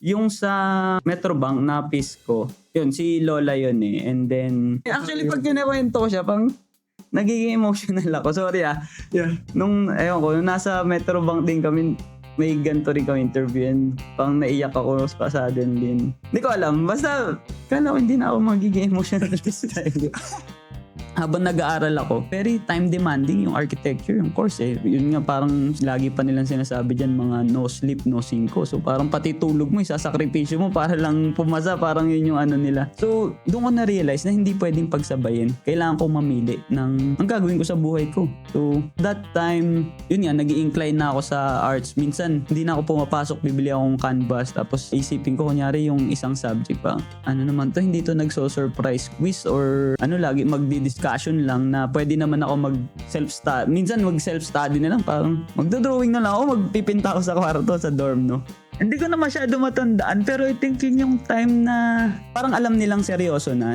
Yung sa Metrobank na Pisco, yun, si Lola yun eh. And then, actually pag kinikwento ko siya, pang nagiging emotional ako. Sorry ah. Yeah. Nung, ewan ko, nung nasa Metrobank din kami, may ganito rin kami interview and pang naiyak ako pa sudden din. Hindi ko alam. Basta, kala ko hindi na ako magiging emotional this time. Habang nag-aaral ako, very time demanding yung architecture, yung course eh. Yun nga parang lagi pa nilang sinasabi dyan, mga no sleep, no cinco. So parang pati tulog mo, isasakripisyo mo para lang pumasa, parang yun yung ano nila. So doon ko na-realize na hindi pwedeng pagsabayin. Kailangan ko mamili ng ang gagawin ko sa buhay ko. So that time, yun nga, nag-i-incline na ako sa arts. Minsan, hindi na ako pumapasok, bibili akong canvas, tapos isipin ko, kunyari yung isang subject pa, ano naman to, hindi to nagso-surprise quiz or ano, lagi magdi-discussion lang na pwede naman ako mag-self-study. Minsan mag-self-study na lang, parang magdo-drawing na lang ako, magpipinta ako sa kwarto, sa dorm, no? Hindi ko na masyado matandaan, pero I think yun yung time na parang alam nilang seryoso na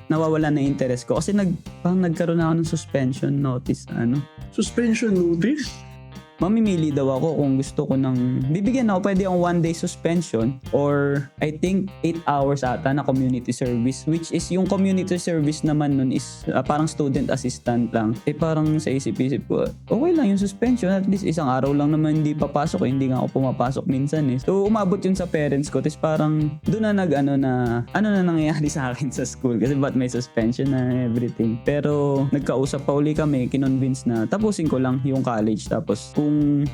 nawawala na interest ko. Kasi parang nagkaroon na ako ng suspension notice, ano. Suspension notice? Mamimili daw ako kung gusto ko ng bibigyan ako, pwede akong 1 day suspension or I think 8 hours ata na community service, which is yung community service naman nun is parang student assistant lang. Eh parang sa isip-isip ko, okay lang yung suspension, at least isang araw lang naman hindi papasok eh. Hindi nga ako pumapasok minsan eh. So umabot yun sa parents ko, tapos parang doon na ano na nangyayari sa akin sa school, kasi ba't may suspension na everything. Pero nagkausap pa uli kami, kinonvince na tapusin ko lang yung college, tapos kung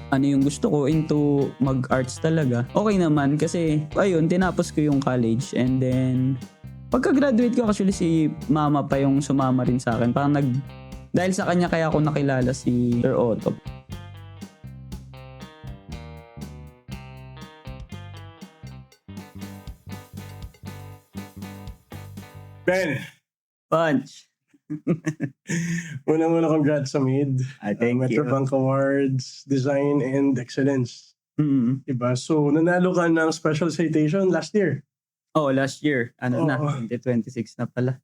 ano yung gusto ko into mag-arts talaga, okay naman kasi ayun, tinapos ko yung college. And then pagka-graduate ko, actually si mama pa yung sumama rin sa akin. Parang dahil sa kanya kaya ako nakilala si Sir Otto. Ben, Punch! muna congrats sa mid. Thank you. Metrobank Awards, Design and Excellence. Mm-hmm. Diba? So, nanalo ka ng special citation last year. Oh, last year. Ano na, 2026 na pala.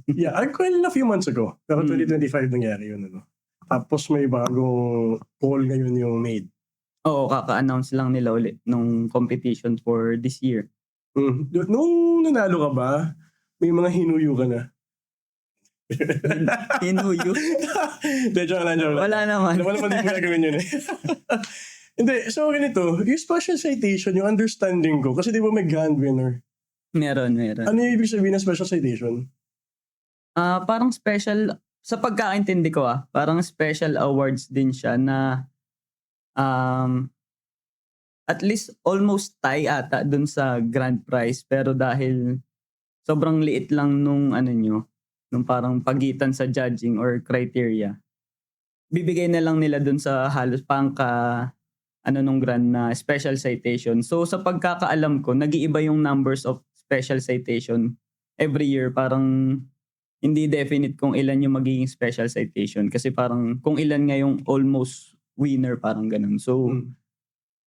Yeah, well, a few months ago. Pero 2025 nangyari yun. Ano? Tapos may bagong poll ngayon yung made. Oo, kaka-announce lang nila ulit nung competition for this year. Nung nanalo ka ba, may mga hinuyo ka na? Hinuyo? Joke lang. Wala naman. Wala naman din mo gagawin yun eh. Hindi, so ganito, yung special citation, yung understanding ko, kasi di ba may grand winner? Meron. Ano yung ibig sabihin ng special citation? Parang special, sa pagkakaintindi ko parang special awards din siya na at least almost tie ata dun sa grand prize, pero dahil sobrang liit lang nung nung parang pagitan sa judging or criteria, bibigay na lang nila dun sa halos nung grand na special citation. So sa pagkakaalam ko, nag-iiba yung numbers of special citation every year. Parang hindi definite kung ilan yung magiging special citation, kasi parang kung ilan nga yung almost winner, parang ganun. So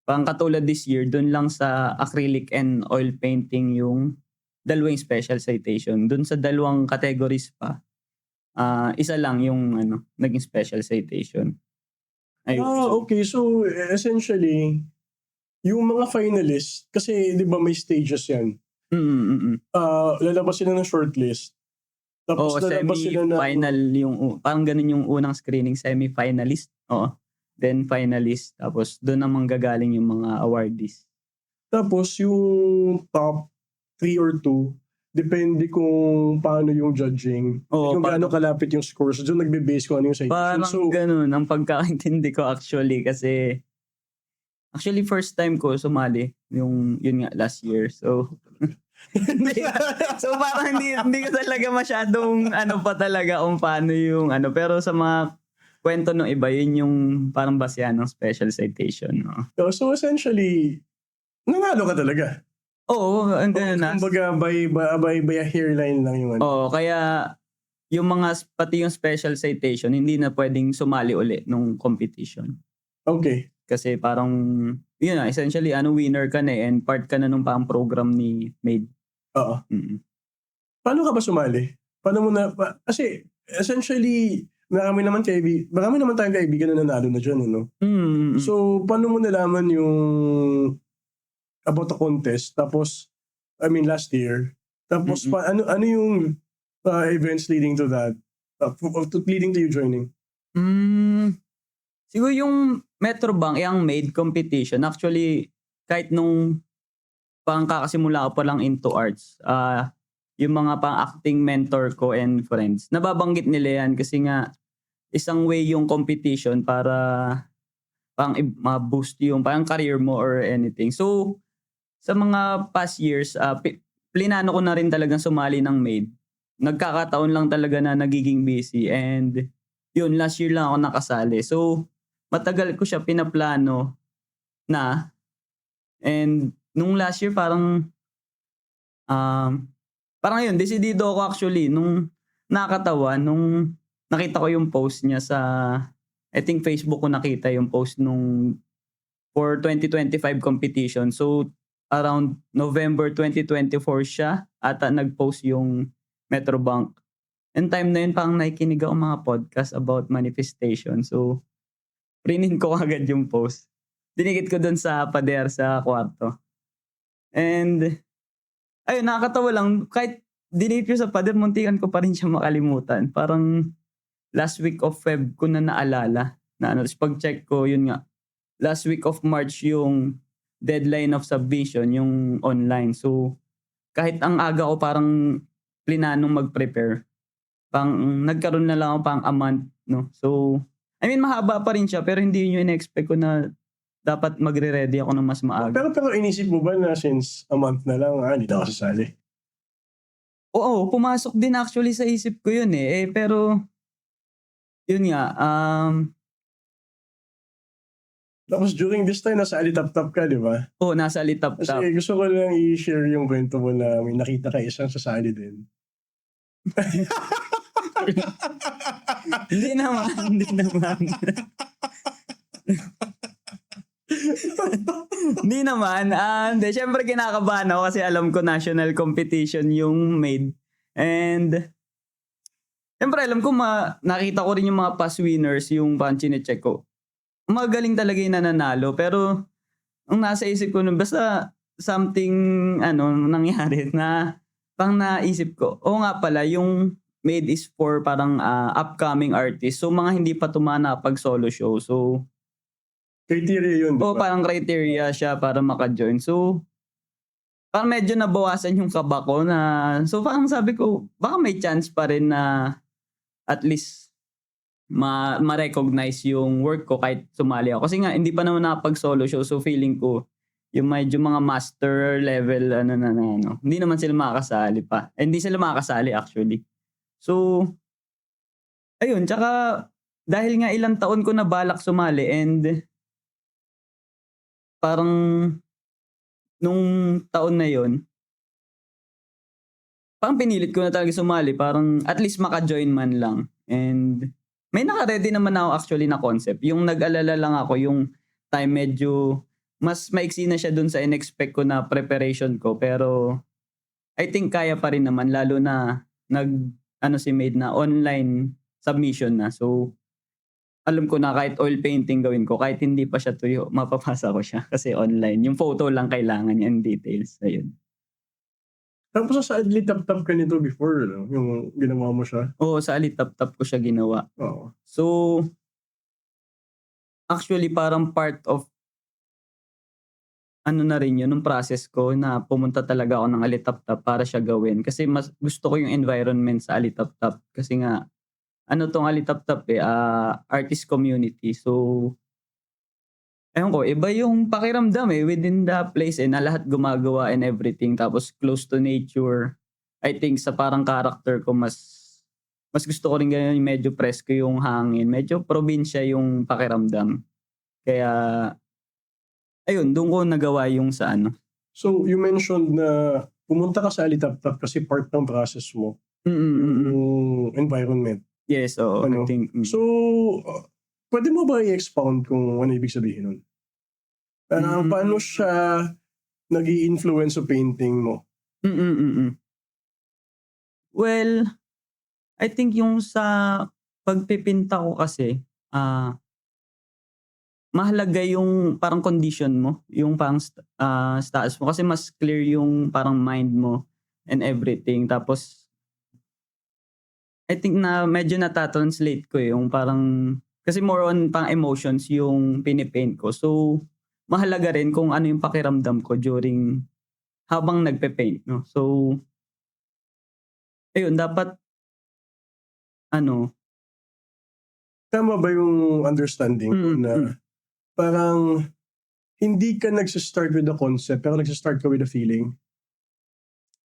parang katulad this year, dun lang sa acrylic and oil painting yung dalawang special citation. Dun sa dalawang categories pa, isa lang yung naging special citation. Okay. So, essentially, yung mga finalists, kasi di ba may stages yan? Lalabas sila ng shortlist. Tapos lalabas sila na... semi-final yung, parang ganun yung unang screening, semi-finalist. Oo. Then finalist. Tapos doon namang gagaling yung mga awardees. Tapos yung top 3 or 2, depende kung paano yung judging. Kung gaano kalapit yung scores. Doon nagbe-base kung ano yung citation. Parang ganun ang pagkakaintindi ko actually, kasi actually first time ko sumali yun nga last year. So so parang hindi ko talaga masyadong pa talaga kung paano yung pero sa mga kwento ng iba, yun yung parang basehan ng special citation. No? So essentially, nanalo ka talaga. Oo, ang ganun na. Kumbaga by a hairline lang yung Oo, kaya yung pati yung special citation, hindi na pwedeng sumali uli nung competition. Okay. Kasi parang, yun na, essentially, winner ka na and part ka na nung pang program ni MADE. Oo. Paano ka ba sumali? Paano mo na, kasi essentially, marami naman tayong kaibigan na nanalo na dyan, no? So, paano mo nalaman yung about a contest. Tapos, last year. Tapos, ano yung events leading to that? Leading to you joining? Siguro yung Metrobank, yung made competition. Actually, kahit nung pang kakasimula ko pa lang into arts, yung mga pang-acting mentor ko and friends, nababanggit nila yan kasi nga isang way yung competition para ma-boost yung parang career mo or anything. So, sa mga past years, plinano ko na rin talagang sumali ng maid. Nagkakataon lang talaga na nagiging busy and yun, last year lang ako nakasali. So, matagal ko siya pinaplano na and nung last year parang yun, desidido ako actually nung nakakatawa nung nakita ko yung post niya sa I think Facebook ko nakita yung post nung for 2025 competition. So around November 2024 siya ata nag-post yung Metrobank. And time na yun parang nakikinig ako mga podcast about manifestation. So prinin ko agad yung post. Dinikit ko dun sa pader sa kwarto. And ayun, nakakatawa lang. Kahit dinikit ko sa pader, muntikan ko pa rin siya makalimutan. Parang last week of Feb ko na naalala. Tapos pag-check ko, yun nga. Last week of March yung deadline of submission, yung online. So, kahit ang aga ko parang plinanong mag-prepare. Nagkaroon na lang ako pang a month, no? So, mahaba pa rin siya, pero hindi yun yung in-expect ko na dapat magre-ready ako ng mas maaga. Pero inisip mo ba na since a month na lang, hindi na ako sasali? Oo, pumasok din actually sa isip ko yun eh. Pero, yun nga, tapos during this time, nasa alitap-tap ka, di ba? Oo, nasa alitap-tap. Kasi gusto ko lang i-share yung kwento mo na may nakita ka isang sasali din. Hindi naman. Hindi naman. Siyempre kinakabahan ako kasi alam ko national competition yung made. And siyempre alam ko nakita ko rin yung mga past winners, yung chine-check ko. Magaling talaga yung nananalo. Pero ang nasa isip ko nun, basta something nangyari na pang naisip ko. Oo nga pala, yung made is for parang upcoming artist. So mga hindi pa tumana pag solo show. So criteria yun, diba? Parang criteria siya para maka-join. So, parang medyo nabawasan yung kaba ko na, so parang sabi ko, baka may chance pa rin na at least ma-recognize yung work ko kahit sumali ako. Kasi nga, hindi pa naman nakapag-solo show. So, feeling ko, yung medyo mga master level, hindi naman sila makakasali pa. Hindi sila makakasali actually. So, ayun, tsaka, dahil nga ilang taon ko na balak sumali and parang nung taon na yon, parang pinilit ko na talaga sumali. Parang at least maka-join man lang. And may naka-ready naman ako actually na concept. Yung nag-alala lang ako, yung time medyo mas maiksi na siya dun sa in-expect ko na preparation ko. Pero I think kaya pa rin naman lalo na si Made na online submission na. So alam ko na kahit oil painting gawin ko, kahit hindi pa siya tuyo, mapapasa ko siya kasi online. Yung photo lang kailangan niya and details. Ayun. Tapos sa alitap-tap ka nito before, yung ginawa mo siya? Oo, sa alitap-tap ko siya ginawa. Oo. So, actually parang part of na rin yun, nung process ko na pumunta talaga ako ng alitap-tap para siya gawin. Kasi mas gusto ko yung environment sa alitap-tap. Kasi nga, tong alitap-tap artist community. So, ayun ko, iba yung pakiramdam within the place na lahat gumagawa and everything. Tapos close to nature. I think sa parang character ko mas gusto ko rin ganyan yung medyo presko yung hangin. Medyo probinsya yung pakiramdam. Kaya, ayun, doon ko nagawa yung sa So, you mentioned na pumunta ka sa alitap-tap kasi part ng process mo. Yung environment. Yes, oo. I think. So, pwede mo ba i-expound kung ano ibig sabihin nun? Paano siya nag-i-influence sa painting mo? Well, I think yung sa pagpipinta ko kasi, mahalaga yung parang condition mo, yung parang status mo kasi mas clear yung parang mind mo and everything. Tapos I think na medyo nata-translate ko yung parang kasi more on pang emotions yung pinipaint ko. So mahalaga rin kung ano yung pakiramdam ko during habang nagpe-paint, no. So ayun dapat ano. Tama ba yung understanding ko na parang hindi ka nagsa-start with the concept pero nagsa-start ka with the feeling?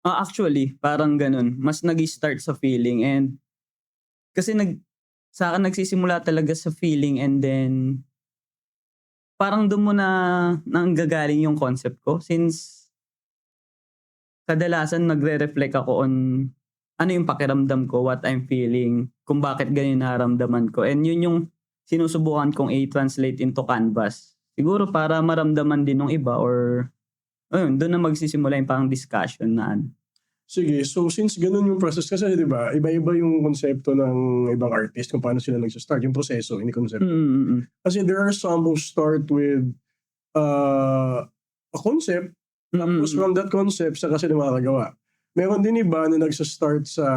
Actually parang ganun. Mas nag-i-start sa feeling and kasi sa'kin nagsisimula talaga sa feeling and then parang dun mo na nanggagaling yung concept ko since kadalasan nagre-reflect ako on ano yung pakiramdam ko, what I'm feeling, kung bakit ganun nararamdaman ko. And yun yung sinusubukan kong i-translate into canvas. Siguro para maramdaman din ng iba or ayun, dun na magsisimula yung parang discussion na ano. Sige, so since ganun yung process kasi 'di ba, iba-iba yung konsepto ng ibang artist kung paano sila nagsa-start, yung proseso, hindi konsepto. Kasi there are some who start with a concept, tapos from that concept saka sila makakagawa. Meron din iba na nagsa-start sa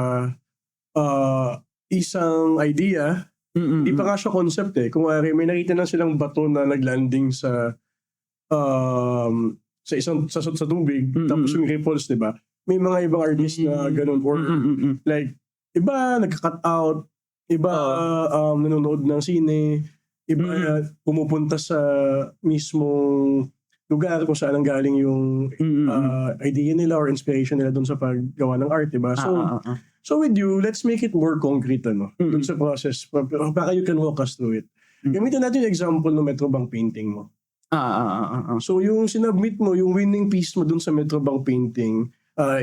isang idea, hindi pa nga siya concept eh. Kung may nakita na silang bato na naglanding sa isang sa tubig, tapos yung ripples, 'di ba? May mga ibang artist na ganun or like iba nagka-cut out, iba nanonood ng sine, iba pumupunta sa mismong lugar kung saan ang galing yung idea nila or inspiration nila dun sa paggawa ng art, diba? So with you, let's make it more concrete dun sa process para you can walk us through it. Gamitin natin yung example ng Metrobank painting mo. So yung sinubmit mo, yung winning piece mo dun sa Metrobank painting,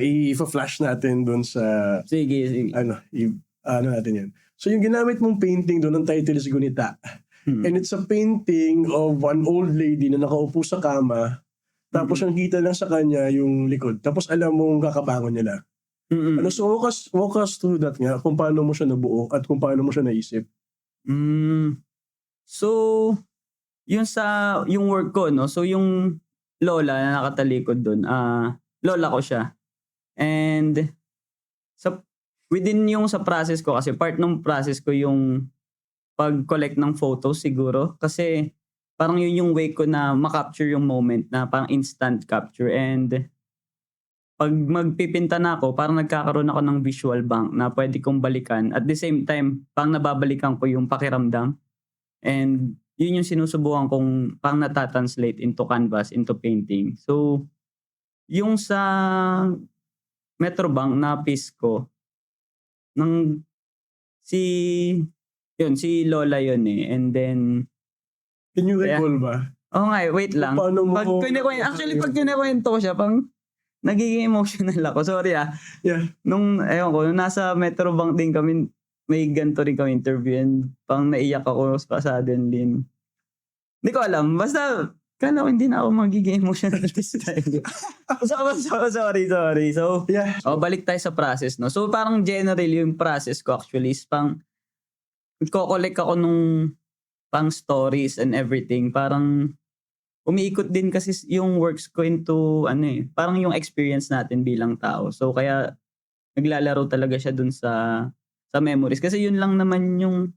i-flash natin dun sa Sige. ano natin yan. So yung ginamit mong painting dun, ang title is Gunita. And it's a painting of an old lady na nakaupo sa kama, tapos ang kita lang sa kanya yung likod. Tapos alam mong kakabangon niya lang. So walk us through that nga, kung paano mo siya nabuo at kung paano mo siya naisip. So yung work ko, no? So yung lola na nakatalikod dun, lola ko siya. And within yung sa process ko, kasi part ng process ko yung pag-collect ng photos siguro. Kasi parang yun yung way ko na makapture yung moment na parang instant capture. And pag magpipinta na ako, parang nagkakaroon ako ng visual bank na pwede kong balikan. At the same time, parang nababalikan ko yung pakiramdam. And yun yung sinusubukan kong parang natatranslate into canvas, into painting. So, yung sa Metrobank na piece ko, si lola yun eh. And then, can you recall ba? Oo nga wait lang. Pag kinikwento ko siya, pang nagiging emotional ako. Sorry Yeah. Nung nasa Metrobank din kami, may ganito rin kami interview and pang naiyak ako suddenly. Hindi ko alam. Basta, kala ko hindi na ako magiging emotional this time. Sorry. So, yeah. Balik tayo sa process, no? So, parang generally yung process ko actually is pang nagko-collect ako nung pang stories and everything. Parang umiikot din kasi yung works ko into parang yung experience natin bilang tao. So, kaya naglalaro talaga siya dun sa memories. Kasi yun lang naman yung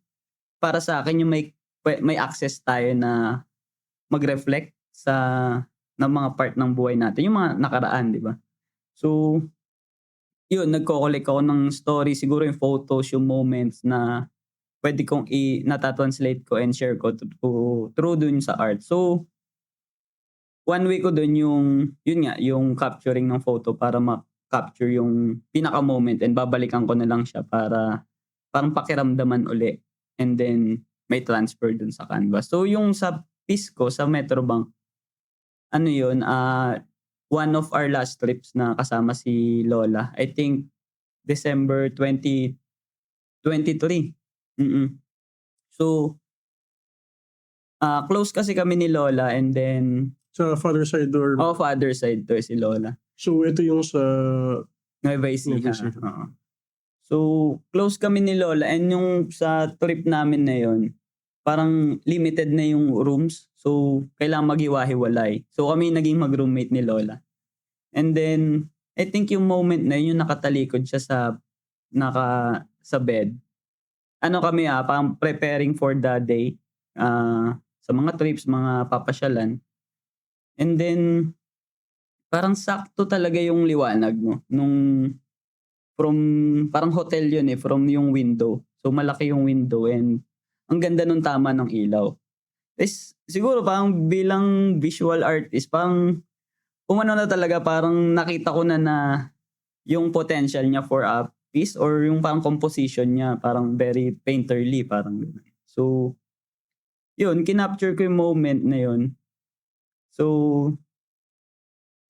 para sa akin yung may access tayo na mag-reflect ng mga part ng buhay natin, yung mga nakaraan, di ba? So, yun, nagko-collect ako ng story, siguro yung photos, yung moments na pwede kong natatranslate ko and share ko through dun sa art. So, one way ko dun yung capturing ng photo para ma-capture yung pinaka-moment and babalikan ko na lang siya para parang pakiramdaman uli and then may transfer dun sa canvas. So, yung sa piece ko sa Metrobank, one of our last trips na kasama si Lola. I think December 2023. So, close kasi kami ni Lola and then Sa father side or? father side to si Lola. So, ito yung sa Nueva Ecija. So, close kami ni Lola and yung sa trip namin na yon, parang limited na yung rooms. So, kailangan maghiwa-hiwalay. So, kami naging mag-roommate ni Lola. And then, I think yung moment na yun, yung nakatalikod siya sa bed. Ano kami parang preparing for the day. Sa mga trips, mga papasyalan. And then, parang sakto talaga yung liwanag, no? Parang hotel yun from yung window. So, malaki yung window and ang ganda nung tama ng ilaw. Siguro parang bilang visual artist, parang umano na talaga, parang nakita ko na yung potential niya for a piece or yung parang composition niya, parang very painterly, parang gano'n. So, yun, kinapture ko yung moment na yun. So,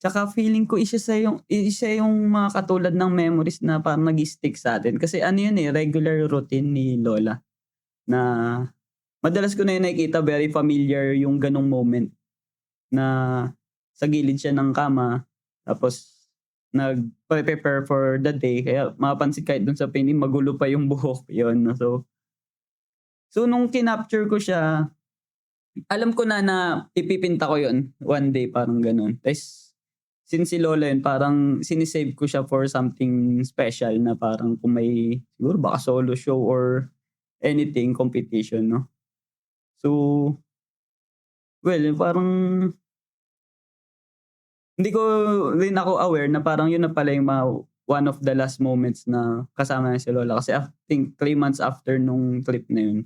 tsaka feeling ko isa yung mga katulad ng memories na parang nag-stick sa atin. Kasi ano yun regular routine ni Lola. Na madalas ko na yun nakikita, very familiar yung ganong moment. Na sa gilid siya ng kama, tapos nag-prepare for the day. Kaya mapapansin kahit dun sa painting, magulo pa yung buhok. Yun. So nung kinapture ko siya, alam ko na ipipinta ko yun one day, parang ganun. Tapos, since si Lola yun, parang sinisave ko siya for something special na parang kung may, siguro baka solo show or anything, competition, no? So, well, parang hindi ko rin ako aware na parang yun na pala yung one of the last moments na kasama na si Lola. Kasi I think 3 months after nung trip na yun,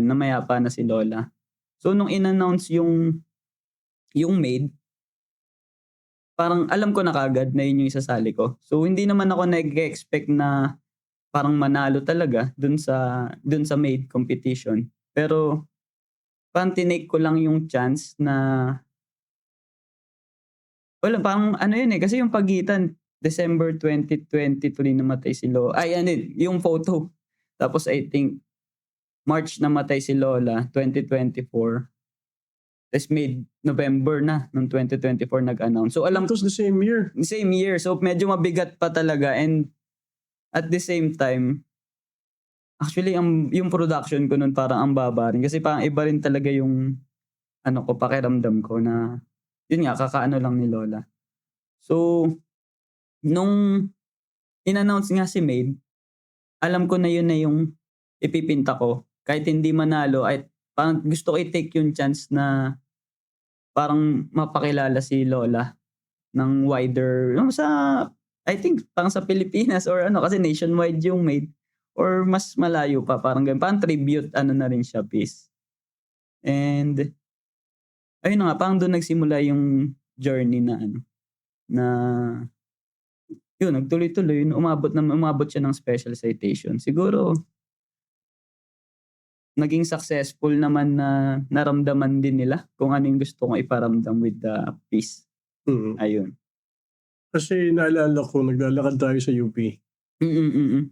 namayapa na si Lola. So, nung in-announce yung maid, parang alam ko na kagad na yun yung isasali ko. So, hindi naman ako nag-expect na parang manalo talaga dun sa maid competition. Pero, parang tinake ko lang yung chance na, wala, parang ano yun kasi yung pagitan, December 2023 namatay si Lola. Yung photo. Tapos I think, March namatay si Lola, 2024. Tapos mid-November na, noong 2024 nag-announce. So alam It was the same year. Same year. So medyo mabigat pa talaga, and at the same time, actually yung production ko nun parang ang baba rin. Kasi parang iba rin talaga yung pakiramdam ko na yun nga, kakaano lang ni Lola. So, nung in-announce nga si Maid, alam ko na yun na yung ipipinta ko. Kahit hindi manalo, ay parang gusto ko i-take yung chance na parang mapakilala si Lola ng wider, I think parang sa Pilipinas or kasi nationwide yung Maid or mas malayo pa, parang ganun. Parang tribute na rin siya, piece. And ayun na nga, parang doon nagsimula yung journey na yun, nagtuloy-tuloy, umabot siya ng special citation. Siguro naging successful naman na naramdaman din nila kung ano yung gusto kong iparamdam with the piece. Ayun. Kasi naalala ko, naglalakad tayo sa UP.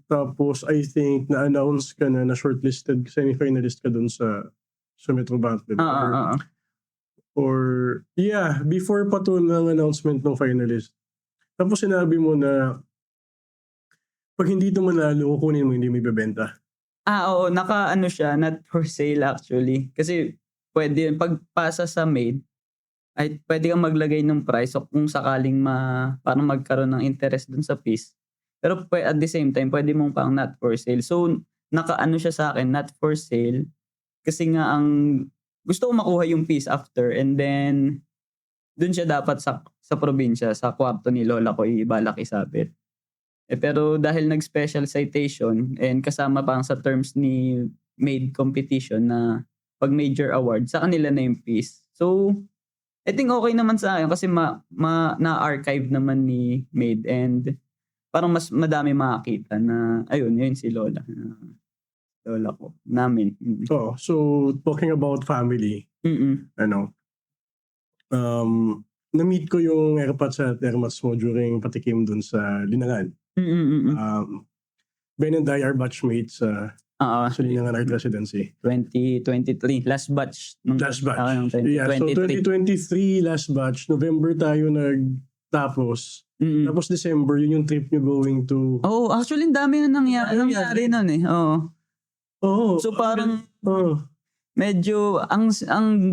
Tapos I think na-announce ka na shortlisted, semi-finalist ka dun sa Metro Bank. Or yeah, before pa to ng announcement ng finalist. Tapos sinabi mo na pag hindi ito manalo, kukunin mo, hindi mo ibebenta. Oo, siya, not for sale actually. Kasi pwede yun, pagpasa sa Maid, ay pwede kang maglagay ng price o kung sakaling parang magkaroon ng interest dun sa piece. Pero at the same time, pwede mong pang not for sale. So, siya sa akin, not for sale. Kasi nga gusto ko makuha yung piece after, and then dun siya dapat sa probinsya, sa kwarto ni Lola ko ibalak isabit. Pero dahil nag-special citation and kasama pa sa terms ni Maid competition na pag major award, sa kanila na yung piece. So, I think okay naman sa akin kasi na-archive naman ni Maid, and parang mas madami makakita na ayun, yun si Lola. Lola ko, namin. Oh, so talking about family, na-meet ko yung Erpats at Ermats mo during patikim dun sa Linangan. Ben and I are batchmates sa Linangan Art Residency. 2023, last batch. Last batch. Yeah, so 2023, last batch. November tayo nagtapos. Tapos December, yun yung trip nyo going to... Oh, actually, dami na nangyari nun eh. Oo. Oh, so parang medyo, ang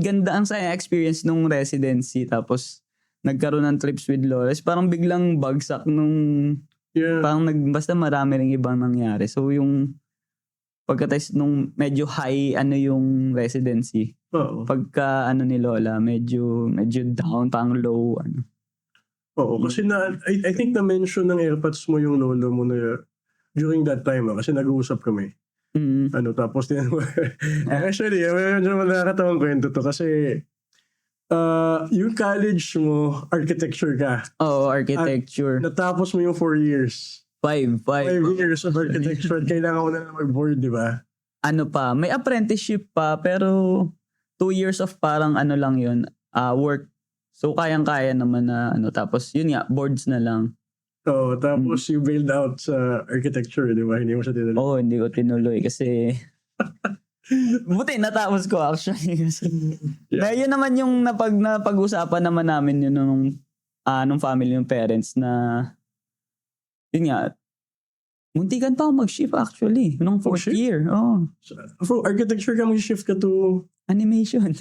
ganda, ang saya experience nung residency, tapos nagkaroon ng trips with Lola. Parang biglang bagsak nung, parang basta marami ring ibang nangyari. So yung, pagkatapos nung medyo high, yung residency. Pagka, ni Lola, medyo down, parang low, Oo, kasi I think na-mention ng airpods mo yung lolo mo na during that time, kasi nag-uusap kami. Tapos actually, medyo nakakatawang kwento to kasi yung college mo, architecture ka. Oo, architecture. At natapos mo yung 4 years. 5 years of architecture. Kailangan mo na mag-board, di ba? May apprenticeship pa, pero 2 years of parang lang yun, work. So, kayang-kaya naman na tapos yun nga, boards na lang. Oo, tapos you bailed out sa architecture, di ba? Hindi mo siya tinuloy. Oo, hindi ko tinuloy kasi buti natapos ko actually. Kasi yun naman yung napag-usapan naman namin yun nung family, yung parents na yun nga, muntikan pa ako mag-shift actually nung 4th year. Oh. So, architecture ka mag-shift ka to animation.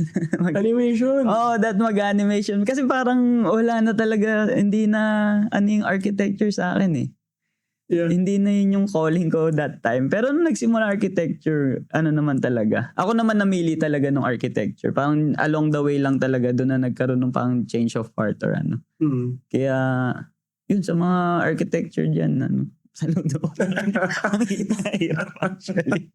Animation? That mag-animation. Kasi parang wala na talaga, hindi na yung architecture sa akin eh. Yeah. Hindi na yun yung calling ko that time. Pero nung nagsimula architecture, naman talaga. Ako naman namili talaga ng architecture. Parang along the way lang talaga doon na nagkaroon ng parang change of heart or Kaya, yun sa mga architecture dyan, saludo. Ang hirap actually.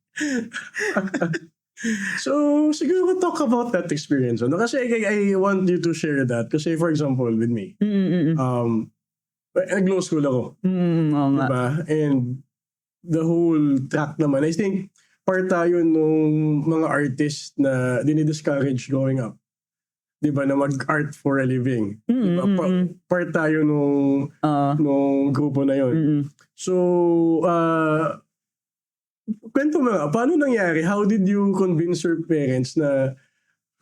So, siguro talk about that experience. Kasi I want you to share that. Kasi for example, with me, nag-law school ako. Diba? And the whole track naman, I think part tayo nung mga artists na dinidiscourage growing up. Diba, na mag-art for a living. Diba? Part tayo nung grupo na yun. So, kwento mo nga, paano nangyari? How did you convince your parents na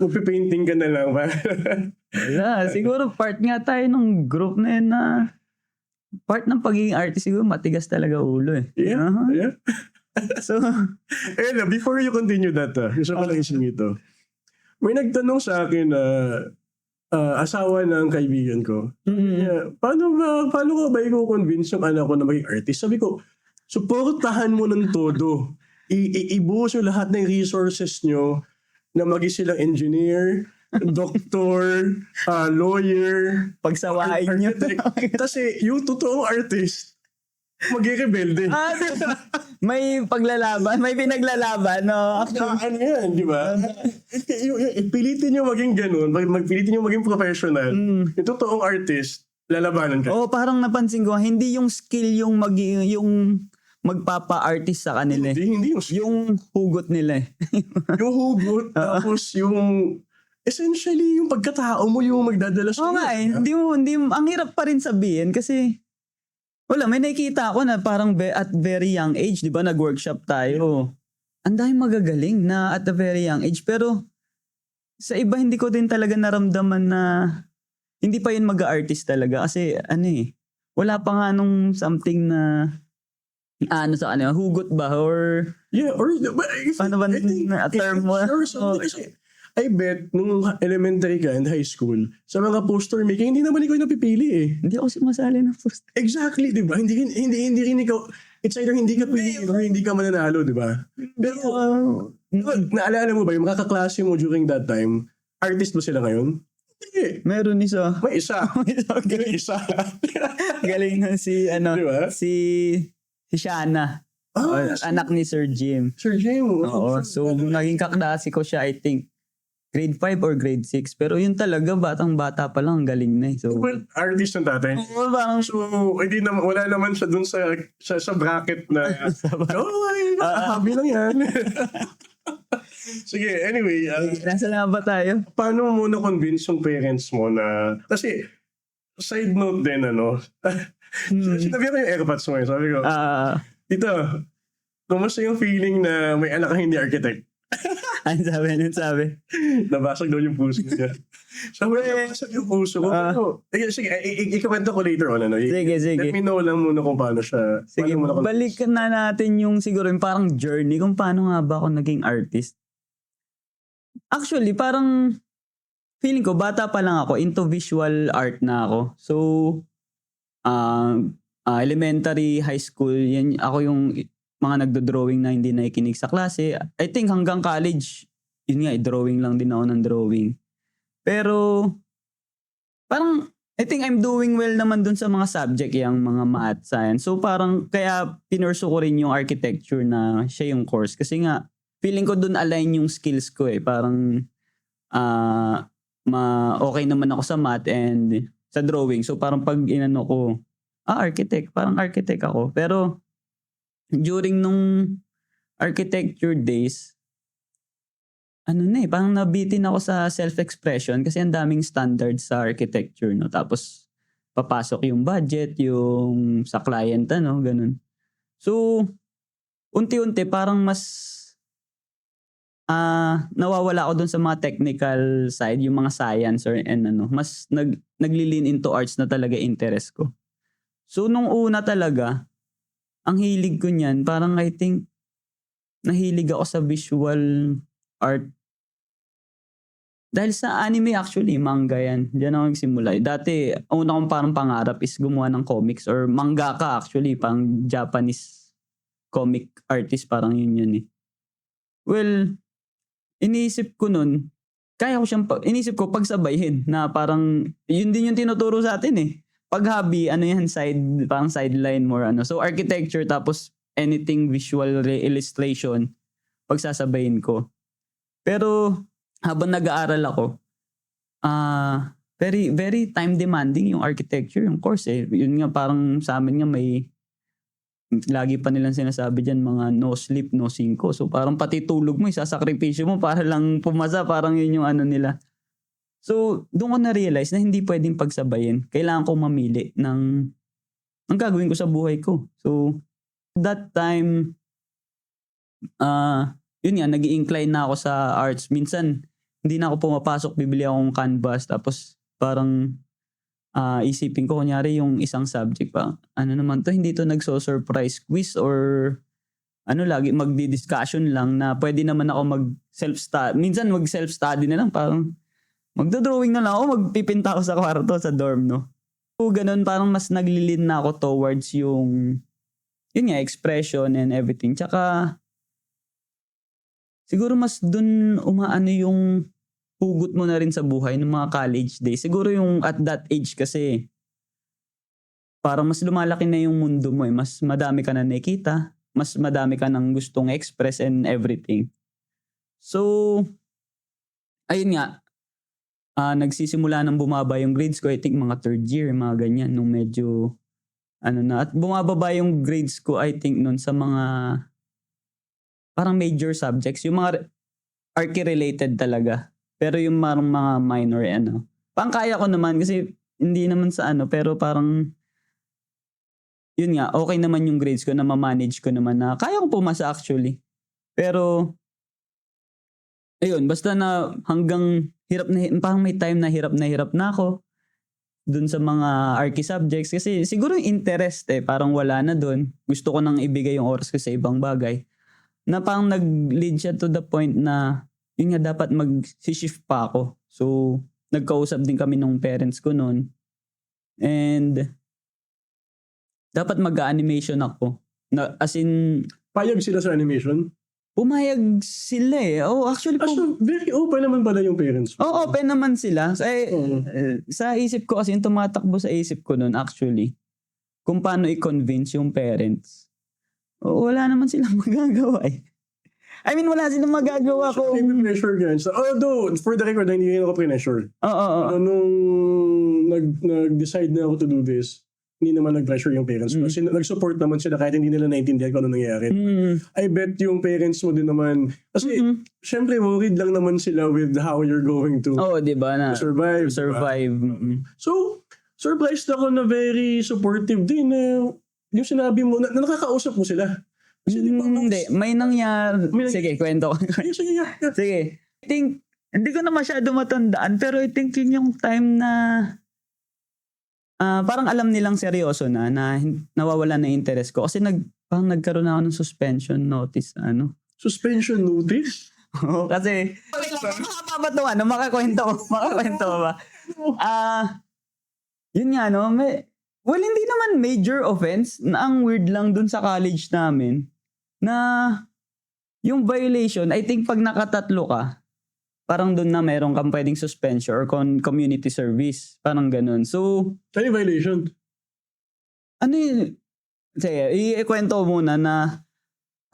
magpipainting ka na lang? Wala, siguro part nga tayo ng group na yun na part ng pagiging artist, siguro matigas talaga ulo eh. Yeah. So, before you continue that, gusto ko lang ising ito. May nagtanong sa akin na asawa ng kaibigan ko. Paano ko ba i-convince yung anak ko na maging artist? Sabi ko, supportahan mo ng todo. Ibuhos yung lahat ng resources nyo na maging silang engineer, doktor, lawyer, pagsawain nyo. Kasi yung totoong artist, mag-rebelde. May paglalaban, may pinaglalaban, no? Ano yan, di ba? Pilitin nyo maging ganun, pilitin nyo maging professional. Yung totoong artist, lalabanan ka. Parang napansin ko, hindi yung skill yung magpapa-artist sa kanila. Hindi yung hugot nila eh. Yung hugot, tapos yung essentially yung pagkatao mo yung magdadala sa nga eh. Hindi, ang hirap pa rin sabihin kasi wala, may nakikita ako na parang at very young age, di ba, nag-workshop tayo. Ang dahil magagaling na at a very young age. Pero sa iba, hindi ko din talaga naramdaman na hindi pa yun mag-artist talaga. Kasi wala pa nga nung something na sa kanila, hugot ba? Or ano ba na term mo? I bet, nung elementary ka and high school, sa mga poster making, hindi naman ikaw napipili eh. Hindi ako sumasali ng poster. Exactly, di ba? Hindi rin ikaw, it's either hindi ka pili or hindi ka mananalo, di ba? Pero, naalala mo ba, yung mga kaklase mo during that time, artist ba sila ngayon? Hindi. Meron isa. May isa. May isa. Galing na si, diba? si Shana. Anak ni Sir Jim. Sir Jim. Oo. So, naging kaklase ko siya, I think, grade 5 or grade 6. Pero yun talaga, batang-bata pa lang, galing na eh. So, well, artist ng tatay. Parang, so, wala naman siya dun sa bracket na, happy lang yan. Sige, anyway. Nasa na ba tayo? Paano mo na-convince yung parents mo na, kasi, side note din, sinabi ko yung airpods mo. Sabi ko, dito, kumusta yung feeling na may anak ka hindi architect? Ano sabi? Nabasag daw yung puso niya. Sabi, nabasag yung puso ko. Sige, ikakwento ko later on. Sige. Let me know lang muna kung paano siya. Sige, balikan na natin yung siguro yung parang journey kung paano nga ba ako naging artist. Actually, parang feeling ko, bata pa lang ako, into visual art na ako. So, elementary, high school, yan, ako yung mga nagdo-drawing na hindi nakikinig sa klase. I think hanggang college, yun nga, drawing lang din ako ng drawing. Pero, parang, I think I'm doing well naman dun sa mga subject, yung mga math, science. So, parang, kaya pinursu ko rin yung architecture na siya yung course. Kasi nga, feeling ko dun align yung skills ko eh. Parang, okay naman ako sa math and sa drawing. So, parang pag inano ko, architect, parang architect ako. Pero, during nung architecture days, parang nabitin ako sa self-expression kasi ang daming standards sa architecture, no? Tapos, papasok yung budget, yung sa client, ganun. So, unti-unti parang mas nawawala ako dun sa mga technical side, yung mga science mas nagli-lean into arts na talaga interest ko. So, nung una talaga, ang hilig ko niyan, parang I think, nahilig ako sa visual art. Dahil sa anime actually, manga yan. Diyan ako nagsimula. Dati, ang una kong parang pangarap is gumawa ng comics or mangaka actually, pang Japanese comic artist, parang yun eh. Well, iniisip ko nun, iniisip ko pagsabayin na parang, yun din yung tinuturo sa atin eh. Pag hobby, parang sideline more So architecture tapos anything visual illustration, pagsasabayin ko. Pero habang nag-aaral ako, very very time demanding yung architecture, yung course eh. Yun nga parang sa amin nga lagi pa nilang sinasabi diyan mga no sleep, no cinco. So parang pati tulog mo isasakripisyo mo para lang pumasa, parang yun yung nila. So, doon ko na-realize na hindi pwedeng pagsabayin. Kailangan ko mamili ng gagawin ko sa buhay ko. So, that time, yun nga, nag-i-incline na ako sa arts. Minsan, hindi na ako pumapasok, bibili akong canvas. Tapos, parang isipin ko, kunyari yung isang subject pa. Naman to, hindi to nagso-surprise quiz or lagi magdi-discussion lang na pwede naman ako mag-self-study. Minsan, mag-self-study na lang, parang magdo-drawing na lang ako, magpipinta ako sa kwarto, sa dorm, no? So, ganun, parang mas naglilin na ako towards yun nga, expression and everything. Tsaka, siguro mas dun yung hugot mo na rin sa buhay ng mga college days. Siguro yung at that age kasi, parang mas lumalaki na yung mundo mo eh. Mas madami ka na nakikita, mas madami ka nang gustong express and everything. So, ayun nga, nagsisimula nang bumaba yung grades ko. I think mga third year, mga ganyan. Nung medyo, at bumababa yung grades ko, I think, nun sa mga, parang major subjects. Yung mga archi-related talaga. Pero yung mga minor, parang kaya ko naman kasi hindi naman sa pero parang, yun nga, okay naman yung grades ko na ma-manage ko naman na kaya ko pumasa actually. Pero, ayun, basta na hanggang parang may time na hirap na ako dun sa mga archi subjects kasi siguro yung interest parang wala na dun. Gusto ko nang ibigay yung oras ko sa ibang bagay. Na parang nag-lead siya to the point na yun nga dapat mag-shift pa ako. So, nagkausap din kami ng parents ko noon. And dapat mag-animation ako. As in, payag sila sa animation? Pumayag sila eh. Oh, actually so very open naman pala yung parents mo. Oh, open naman sila. Sa isip ko kasi yung tumatakbo sa isip ko noon actually, kung paano i-convince yung parents. Wala naman silang magagawa eh. I mean, wala silang magagawa ko. May pressure ganyan. Although, for the record, hindi rin ako pressure. Nung nag-decide na ako to do this, hindi naman nag-pressure yung parents mo. Kasi nag-support naman sila kahit hindi nila naintindihan kung ano nangyayari. I bet yung parents mo din naman. Kasi, syempre, worried lang naman sila with how you're going to diba na? Survive. So, surprised ako na very supportive din. Yung sinabi mo, na nakakausap mo sila. Kasi hindi, may nangyari. Sige, kwento ko. Sige. I think, hindi ko na masyado matandaan, pero I think yun yung time na parang alam nilang seryoso na nawawala na interest ko. Kasi parang nagkaroon ako ng suspension notice. Suspension notice? Kasi, mahaba ba ito, makakwento ko ba? Yun nga, no? Well, hindi naman major offense. Na ang weird lang dun sa college namin na yung violation, I think pag nakatatlo ka, parang dun na meron kang pwedeng suspension or community service. Parang ganun. So, Ano yung violation? ano yun? Sige, ikwento ko muna na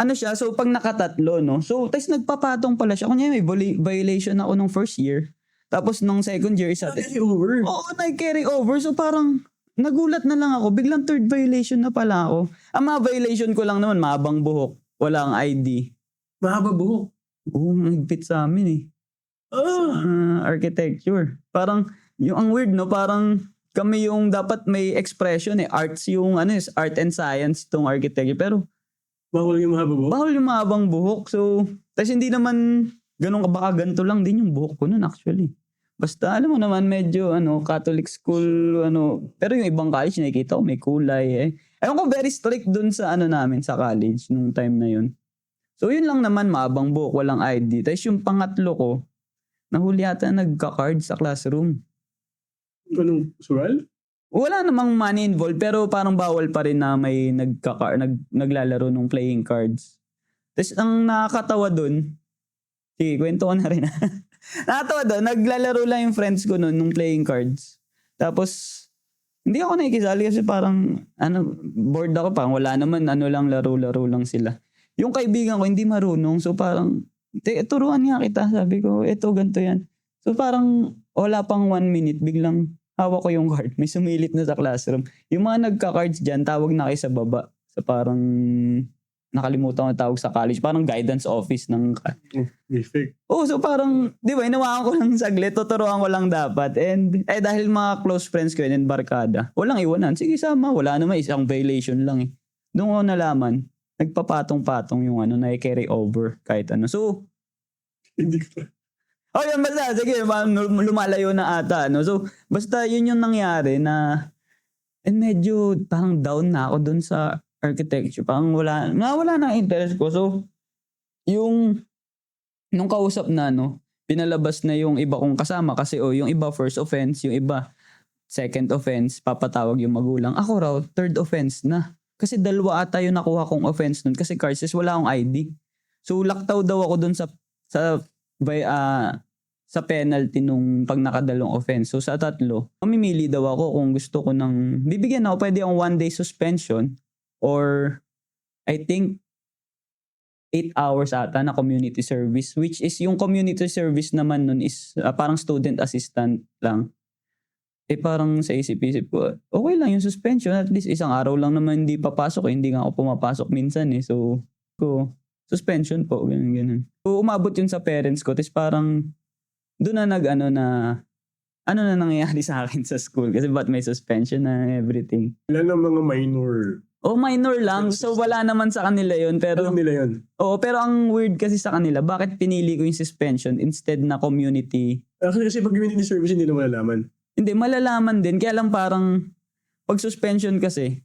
ano siya, so pag nakatatlo, no? So, tapos nagpapatong pala siya. Kunya may violation ako nung first year. Tapos nung second year, isa. Carry over. Oo, nag-carry over. So parang nagulat na lang ako. Biglang third violation na pala ako. Ang mga violation ko lang naman, mahabang buhok. Walang ID. Mahaba buhok. Oo, mahigpit sa amin eh. Architecture. Parang, yung ang weird, no? Parang kami yung dapat may expression eh. Arts yung, art and science itong architecture. Pero, Bawal yung mahaba buhok? bawal yung mahabang buhok. So, tapos hindi naman ganun baka ganito lang din yung buhok ko nun actually. Basta alam mo naman medyo Catholic school pero yung ibang college nakikita ko may kulay eh. Ayun ko very strict dun sa namin sa college nung time na yun. So yun lang naman mahabang buhok, walang ID. Tapos yung pangatlo ko nahuli ata nagka-card sa classroom. Anong sural? Wala namang money involved pero parang bawal pa rin na may naglalaro ng playing cards. Tapos ang nakakatawa dun, sige, kwento ko na rin. Nakakatawa doon, naglalaro lang yung friends ko noon nung playing cards. Tapos, hindi ako nakikisali kasi parang, bored ako. Parang wala naman, laro-laro lang sila. Yung kaibigan ko, hindi marunong. So parang, turuan nga kita. Sabi ko, eto, ganito yan. So parang, wala pang 1 minute, biglang hawak ko yung card. May sumilit na sa classroom. Yung mga nagka-cards dyan, tawag na kayo sa baba. Sa parang, nakalimutan ko tawag sa college. Parang guidance office ng... Fake. Oh, so parang, di ba, inawakan ko lang saglit, tuturuan ko lang dapat. And, dahil mga close friends ko yun and barkada, walang iwanan. Sige, sama. Wala naman, isang violation lang eh. Doon ko nalaman, nagpapatong-patong yung na-carry over kahit ano. So, Hindi ko. oh, yun, basta, sige, lumalayo na ata. So, basta yun yung nangyari na, and medyo parang down na ako dun sa architecture. Parang nawala na interest ko. So, nung kausap na, pinalabas na yung iba kong kasama kasi yung iba first offense, yung iba second offense, papatawag yung magulang. Ako raw, third offense na. Kasi 2 ata yung nakuha kong offense nun kasi cards wala akong ID. So, laktaw daw ako dun sa penalty nung pag nakadalong offense. So sa 3, mamimili daw ako kung gusto ko bibigyan ako, pwede akong 1 day suspension or I think 8 hours ata na community service, which is yung community service naman nun is parang student assistant lang. Parang sa isip-isip ko, okay lang yung suspension, at least isang araw lang naman hindi papasok, hindi nga ako pumapasok minsan eh. So, suspension po, ganun. So, umabot yun sa parents ko. Tapos parang, doon na na nangyayari sa akin sa school. Kasi ba't may suspension na everything. Wala ng mga minor. Minor lang. So, wala naman sa kanila yun. Pero, alam nila yun? Oo, pero ang weird kasi sa kanila, bakit pinili ko yung suspension instead na community? Kasi pag community service, hindi na malalaman. Hindi, malalaman din. Kaya lang parang, pag suspension kasi,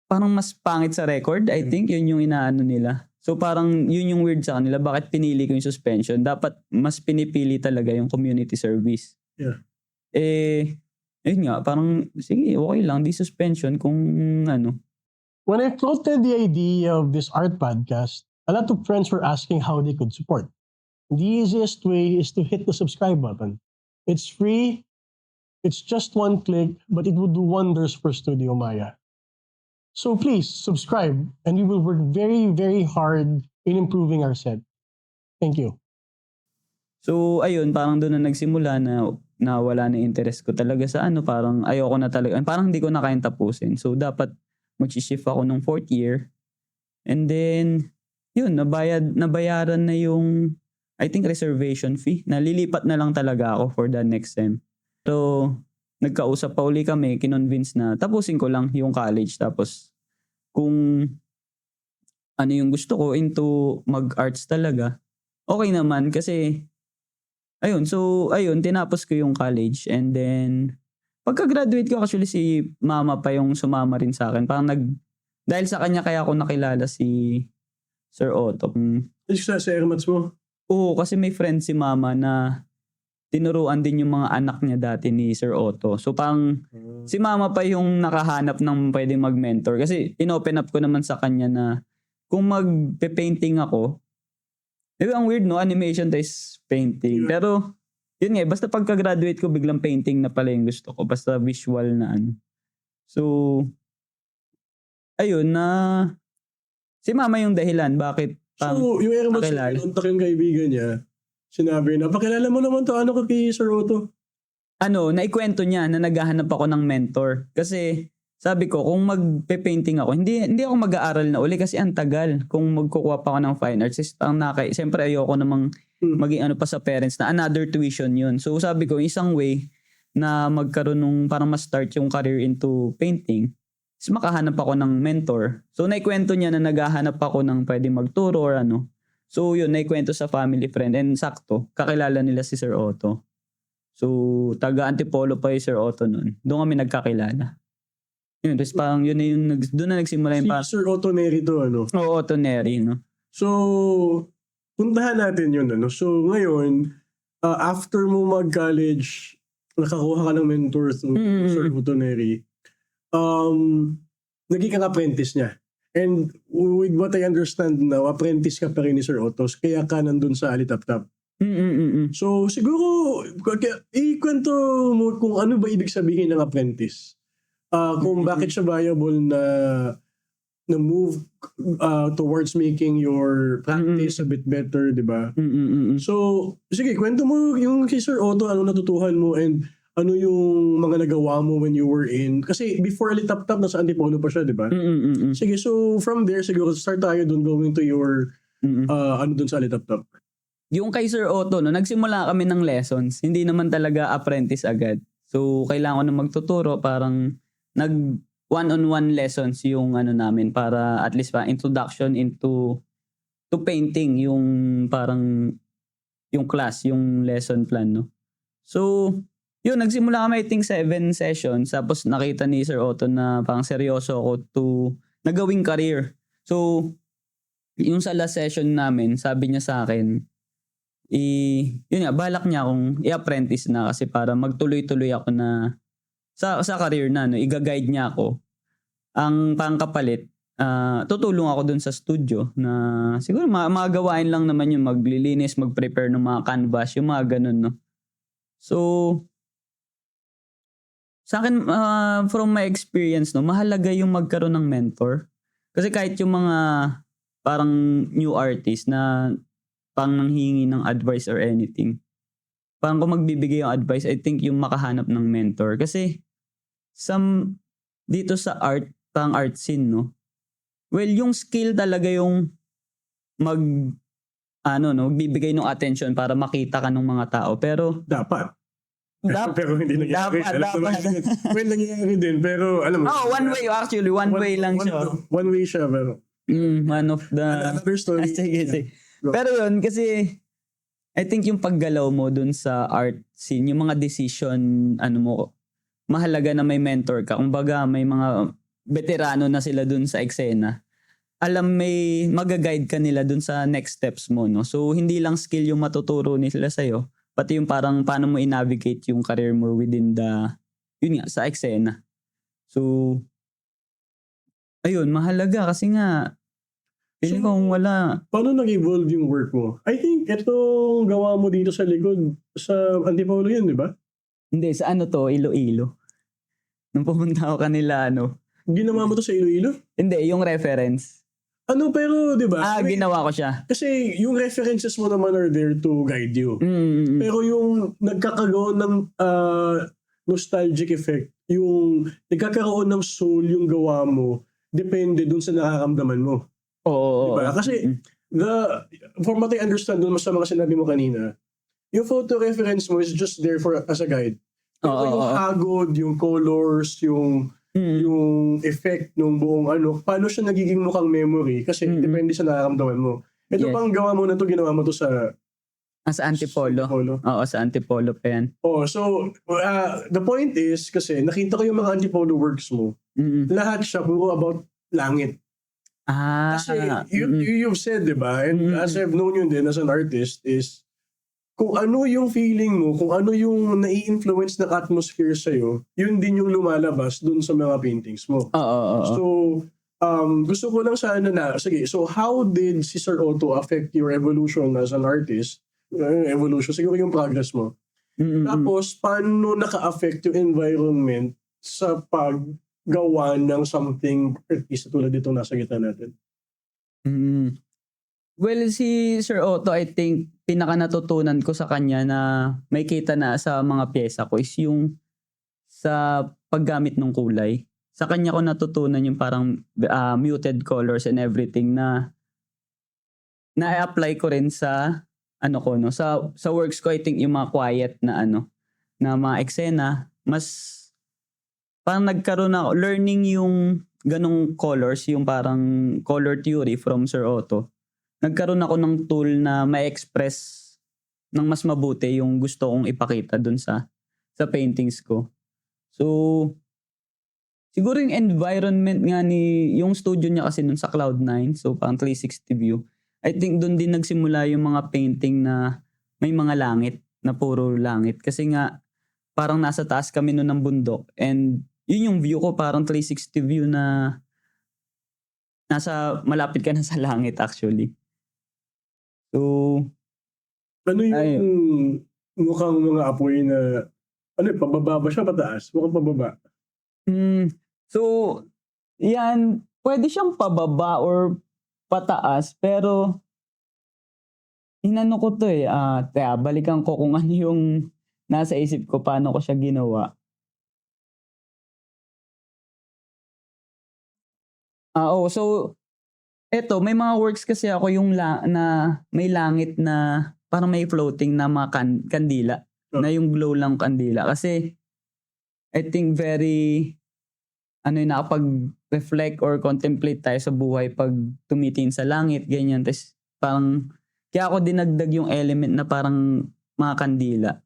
parang mas pangit sa record. I think yun yung inaano nila. So parang yun yung weird sa kanila. Bakit pinili ko yung suspension? Dapat mas pinipili talaga yung community service. Yeah. Yun nga, parang sige, okay lang. Di suspension kung When I floated the idea of this art podcast, a lot of friends were asking how they could support. The easiest way is to hit the subscribe button. It's free. It's just 1 click, but it would do wonders for Studio Maya. So please subscribe and we will work very, very hard in improving our set. Thank you. So ayun, parang doon na nagsimula na wala na interest ko talaga sa parang ayoko na talaga. Parang hindi ko na kayang tapusin. So dapat mag-shift ako nung 4th year. And then, yun, nabayaran na yung, I think, reservation fee. Nalilipat na lang talaga ako for the next sem. So, nagkausap pa uli kami, kinonvince na tapusin ko lang yung college. Tapos, kung ano yung gusto ko into mag-arts talaga, okay naman kasi, tinapos ko yung college. And then, pagka-graduate ko, actually si mama pa yung sumama rin sa akin. Parang dahil sa kanya kaya ako nakilala si Sir Otto. Sa airmats mo? Oo, kasi may friend si mama na tinuruan din yung mga anak niya dati ni Sir Otto. So pang si mama pa yung nakahanap ng pwedeng mag-mentor. Kasi inopen up ko naman sa kanya na kung magpe-painting ako, ang weird no, animation is painting. Pero yun nga, basta pagka-graduate ko, biglang painting na pala yung gusto ko. Basta visual na ano. So, ayun na si mama yung dahilan bakit So, yung Airmax na pinuntak yung kaibigan niya, sinabi na, pakilala mo naman to, ano ka kay Sir Otto? Naikwento niya na naghahanap ako ng mentor. Kasi sabi ko, kung magpe-painting ako, hindi ako mag-aaral na uli kasi ang tagal. Kung magkukuha pa ako ng fine arts, siyempre ayoko namang maging ano pa sa parents na another tuition yun. So sabi ko, isang way na magkaroon nung parang ma-start yung career into painting is makahanap ako ng mentor. So naikwento niya na naghahanap ako ng pwede magturo or ano. So yun, naikwento sa family friend and sakto, kakilala nila si Sir Otto. So taga Antipolo pa yung Sir Otto nun. Doon kami nagkakilala. Yun, tapos parang yun na yung, doon na nagsimula yung parang... Si Sir Otto Neri to, ano? Oo, Otto Neri, no? So, puntahan natin yun, ano? So, ngayon, after mo mag-college, nakakuha ka ng mentor through Sir Otto Neri, naging kang apprentice niya. And with what I understand now, apprentice ka pa rin ni Sir Otto, kaya ka nandun sa Alitap-Tap. So, siguro, ikwento mo kung ano ba ibig sabihin ng apprentice. Kung bakit siya viable na move towards making your practice a bit better, di ba? So, sige, kwento mo yung kay Sir Otto, ano natutuhan mo and ano yung mga nagawa mo when you were in... Kasi before Alitap-Tap, nasa Antipolo pa siya, di ba? Sige, so from there, siguro start tayo dun going to your ano dun sa Alitap-Tap. Yung kay Sir Otto, no, nagsimula kami ng lessons. Hindi naman talaga apprentice agad. So, kailangan ko na magtuturo, parang nag one-on-one lessons yung ano namin para at least pa introduction into painting yung parang yung class, yung lesson plan, no. So, yun, nagsimula kami I think 7 sessions tapos nakita ni Sir Otto na parang seryoso ako to nagawing career. So, yung sa last session namin, sabi niya sa akin, yun nga, balak niya akong i-apprentice na kasi para magtuloy-tuloy ako na sa career na, no, i-guide niya ako. Ang pangkapalit, tutulong ako dun sa studio na siguro magawain lang naman yung maglilinis, mag-prepare ng mga canvas, yung mga ganun, no. So, sa akin, from my experience, no, mahalaga yung magkaroon ng mentor. Kasi kahit yung mga parang new artist na pang nanghingi ng advice or anything, parang kung magbibigay yung advice, I think yung makahanap ng mentor. Kasi dito sa pang art scene, no? Well, yung skill talaga yung magbibigay ng attention para makita ka ng mga tao. Pero dapat. Pero hindi nangyayari. Dapat. Well, nangyayari din. Pero alam mo. One way actually. One way lang siya. One way siya, pero. One of the... Another story. Sige. Pero yun, kasi I think yung paggalaw mo dun sa art scene, yung mga decision, mahalaga na may mentor ka. Kumbaga, may mga veterano na sila dun sa eksena. May magaguide ka nila dun sa next steps mo, no? So, hindi lang skill yung matuturo nila sa'yo, pati yung parang paano mo i-navigate yung career mo within sa eksena. So, ayun, mahalaga kasi nga, feeling ko wala. Paano nag-evolve yung work mo? I think itong gawa mo dito sa likod, sa Antipolo yan, di ba? Hindi, sa Iloilo. Nung pumunta ako kanila, Ginawa mo to sa Iloilo? Hindi, yung reference. Pero, di ba? Ginawa ko siya. Kasi yung references mo naman are there to guide you. Pero yung nagkakaroon ng nostalgic effect, yung nagkakaroon ng soul yung gawa mo, depende dun sa nakakamdaman mo. Oo. Diba? Kasi, from what I understand dun sa mga sinabi mo kanina, yung photo reference mo is just there as a guide. Pero yung hagod, yung colors, yung effect ng buong paano siya nagiging mukhang memory kasi depende sa nararamdaman mo. Ito pang gawa mo na to, ginawa mo to sa Antipolo. Oo, sa Antipolo pa yan. So the point is kasi nakita ko yung mga Antipolo works mo. Lahat siya puro about langit. Kasi you've said, di ba? And as I've known you din as an artist is kung ano yung feeling mo, kung ano yung nai-influence ng atmosphere sa'yo, yun din yung lumalabas dun sa mga paintings mo. So, gusto ko lang sana sige, so how did si Sir Otto affect your evolution as an artist? Evolution, siguro yung progress mo. Tapos, paano naka-affect yung environment sa paggawa ng something artist tulad dito nasa gitna natin? Well, si Sir Otto, I think, pinaka natutunan ko sa kanya na may kita na sa mga pyesa ko is yung sa paggamit ng kulay. Sa kanya ko natutunan yung parang muted colors and everything na na-apply ko rin sa sa works ko. I think yung mga quiet na na mga eksena, mas parang nagkaroon ako learning yung ganong colors, yung parang color theory from Sir Otto. Nagkaroon ako ng tool na ma-express ng mas mabuti yung gusto kong ipakita dun sa paintings ko. So, siguro yung environment nga yung studio niya kasi nun sa Cloud9, so parang 360 view. I think dun din nagsimula yung mga painting na may mga langit, na puro langit. Kasi nga, parang nasa taas kami nun ng bundok. And yun yung view ko, parang 360 view na malapit ka na sa langit actually. So, ano yung mukhang mga apoy na, pababa ba siya pataas? Mukhang pababa. So, yan, pwede siyang pababa or pataas, pero inano ko to balikan ko kung ano yung nasa isip ko, paano ko siya ginawa. So, eto, may mga works kasi ako yung na may langit na parang may floating na mga kandila. Na yung glow lang kandila. Kasi, I think very, nakapag-reflect or contemplate tayo sa buhay pag tumitingin sa langit, ganyan. Tapos, parang, kaya ako dinagdag yung element na parang mga kandila.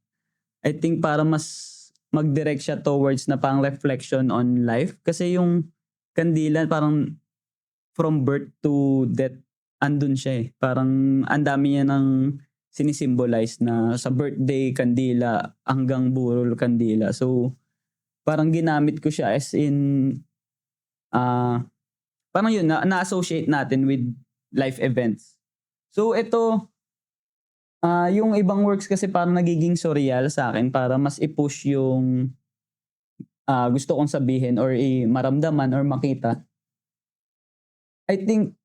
I think para mas mag-direct siya towards na parang reflection on life. Kasi yung kandila, parang from birth to death, andun siya Parang ang dami niya ng sinisimbolize na sa birthday, kandila, hanggang burol, kandila. So, parang ginamit ko siya as in, parang yun, na-associate natin with life events. So, ito, yung ibang works kasi parang nagiging surreal sa akin para mas i-push yung gusto kong sabihin or maramdaman or makita. I think,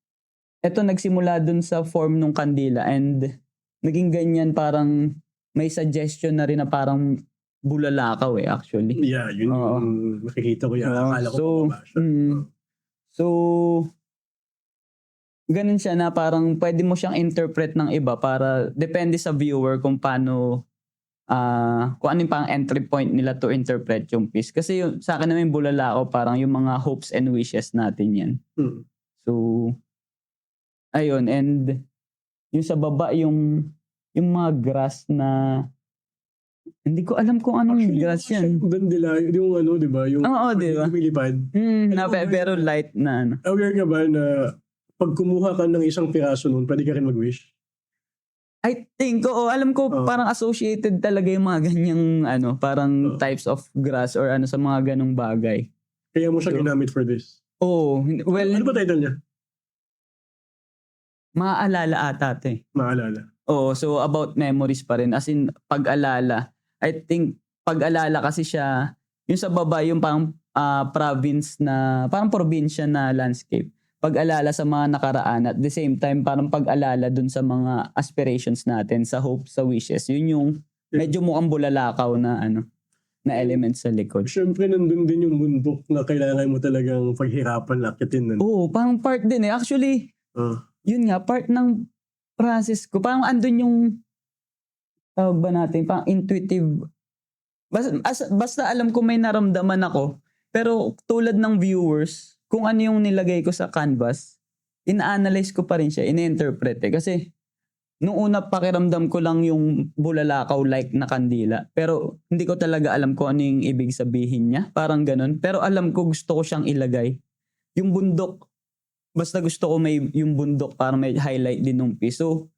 ito nagsimula dun sa form ng kandila and naging ganyan parang may suggestion na rin na parang bulalakaw actually. Yeah, yun yung nakikita ko yan. Akala ko pababa siya. So, ganun siya na parang pwede mo siyang interpret ng iba para depende sa viewer kung paano, kung ano yung parang entry point nila to interpret yung piece. Kasi sa akin naman yung bulalakaw parang yung mga hopes and wishes natin yan. So, ayun, and yung sa baba, yung mga grass na, hindi ko alam kung anong grass yan. Dandelion, yung di ba? Yung diba? lumilipad. Pero light na Aware ka ba na pag kumuha ka ng isang piraso nun, pwede ka rin mag-wish? I think, alam ko parang associated talaga yung mga ganyang, parang types of grass or sa mga ganong bagay. Kaya mo siya ginamit for this? Well, ano ba title niya? Maaalala ata Maalala. So about memories pa rin. As in, pag-alala. I think, pag-alala kasi siya, yung sa baba, yung parang province na, parang probinsya na landscape. Pag-alala sa mga nakaraan at the same time, parang pag-alala dun sa mga aspirations natin, sa hopes, sa wishes. Yun yung medyo mukhang bulalakaw na na element sa likod. Siyempre, nandun din yung bundok na kailangan mo talagang paghirapan, lakitin. Parang part din Actually, yun nga, part ng process ko. Parang andun yung, tawag ba natin, parang intuitive. Basta alam ko may naramdaman ako. Pero tulad ng viewers, kung ano yung nilagay ko sa canvas, ina-analyze ko pa rin siya, ina-interpret Kasi, nung una pakiramdam ko lang yung bulalakaw like na kandila. Pero hindi ko talaga alam kung ano yung ibig sabihin niya. Parang ganun. Pero alam ko gusto ko siyang ilagay. Yung bundok, basta gusto ko may yung bundok para may highlight din nung piece. So,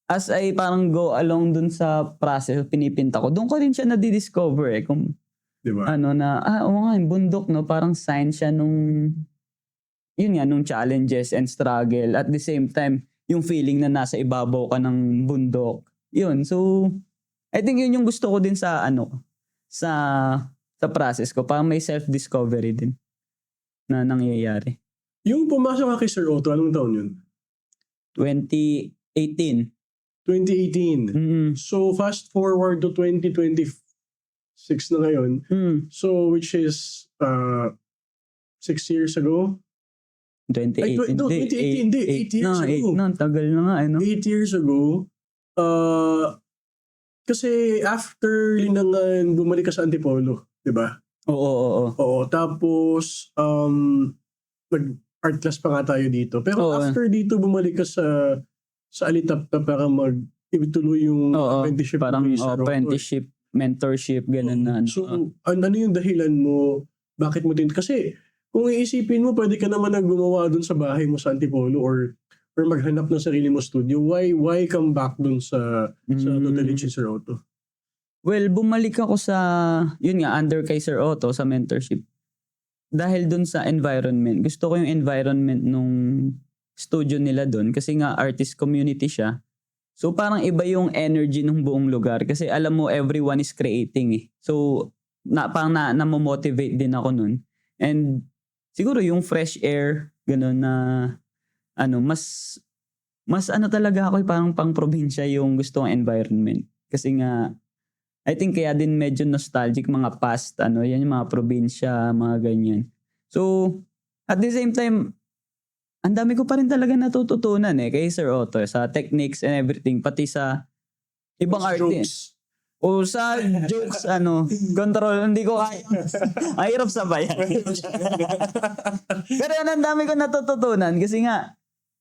as I parang go along dun sa process, pinipinta ko, doon ko rin siya na-discover kung Diba? oo nga, yung bundok, no, parang sign siya nung, yun nga, nung challenges and struggle. At the same time, yung feeling na nasa ibabaw ka ng bundok. Yun, so, I think yun yung gusto ko din sa, sa process ko. Parang may self-discovery din na nangyayari. Yung pumasok ka kay Sir Otto, anong taon yun? 2018. 2018. Mm-hmm. So, fast forward to 2026 na ngayon. So, which is 6 years ago? 2018. 2018, hindi. 8 years ago. 8 na, tagal na nga. 8 years ago. Kasi after Linangan, bumalik ka sa Antipolo. Diba? Oo. Tapos, nag-art class pa nga tayo dito. Pero after dito, bumalik ka sa Alitap-tap para ituloy yung apprenticeship. Parang apprenticeship, mentorship, ganun na. So, ano yung dahilan mo? Bakit mo Kasi, kung iisipin mo, pwede ka naman gumawa dun sa bahay mo sa Antipolo or maghanap ng sarili mo studio. Why come back dun sa Totalich Sir Otto? Well, bumalik ako sa, yun nga, under kay Sir Otto sa mentorship. Dahil dun sa environment. Gusto ko yung environment nung studio nila dun kasi nga artist community siya. So parang iba yung energy ng buong lugar kasi alam mo everyone is creating eh. So parang na-motivate din ako nun. And siguro yung fresh air, gano'n na mas talaga ako parang pang probinsya yung gusto ng environment. Kasi nga I think kaya din medyo nostalgic mga past yan yung mga probinsya, mga ganyan. So at the same time ang dami ko pa rin talaga natututunan kay Sir Otto sa techniques and everything pati sa ibang artist. O sa jokes control hindi ko kaya. Mahirap sabayan. Pero ang dami ko natututunan kasi nga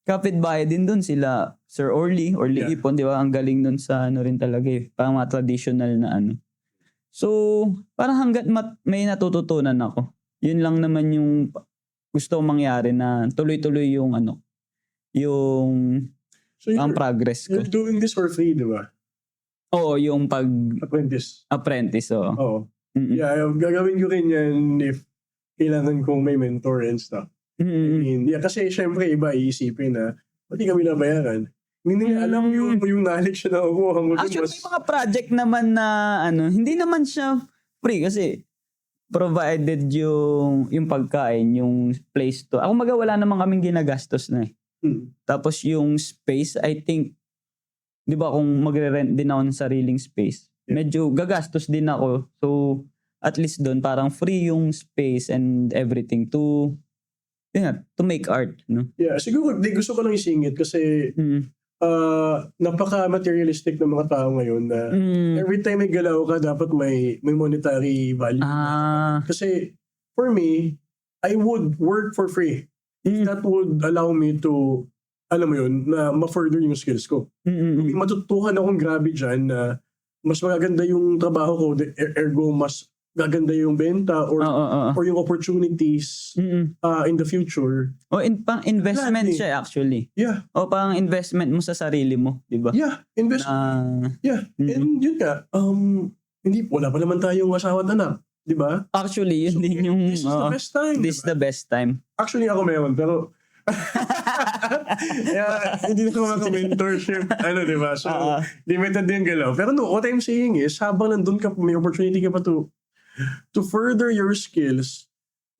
kapitbahay din dun sila Sir Orly Ipon, di ba? Ang galing nun sa rin talaga parang mga traditional na So, parang hanggat may natututunan ako. Yun lang naman yung gusto mangyari na tuloy-tuloy yung yung ang progress ko. You're doing this for free, di ba? Oo, yung apprentice, oo. Oo. Yeah, gagawin ko rin yan if kailangan kong may mentor and stuff. Kasi syempre iba iisipin na pati kami nabayaran. Hindi nila alam yung knowledge na nakukuha mo. Actually, may mga project naman na hindi naman siya free kasi provided yung pagkain, yung place to. Ako wala naman kaming ginagastos na Tapos yung space, I think, di ba kung magre-rent din ako ng sariling space, medyo gagastos din ako. So, at least doon parang free yung space and everything to make art. No? Yeah, siguro gusto ko lang isingit kasi napaka-materialistic ng mga tao ngayon na every time may galaw ka, dapat may monetary value. Kasi, for me, I would work for free. That would allow me to, alam mo yun, na ma-further yung skills ko. Matutuhan akong grabe dyan na mas magaganda yung trabaho ko, ergo mas gaganda yung benta or yung opportunities in the future. Pang investment siya actually. Yeah. O pang investment mo sa sarili mo, di ba? Yeah, investment. And yun nga, wala pa naman tayong asawa at anak, di ba? Actually, yun din yung this is the best time. This is the best time. Actually, ako meron, pero hindi na ko maka-mentorship. Di ba? So, limited din galaw. Pero no, what I'm saying is, habang nandun ka, may opportunity ka pa to further your skills,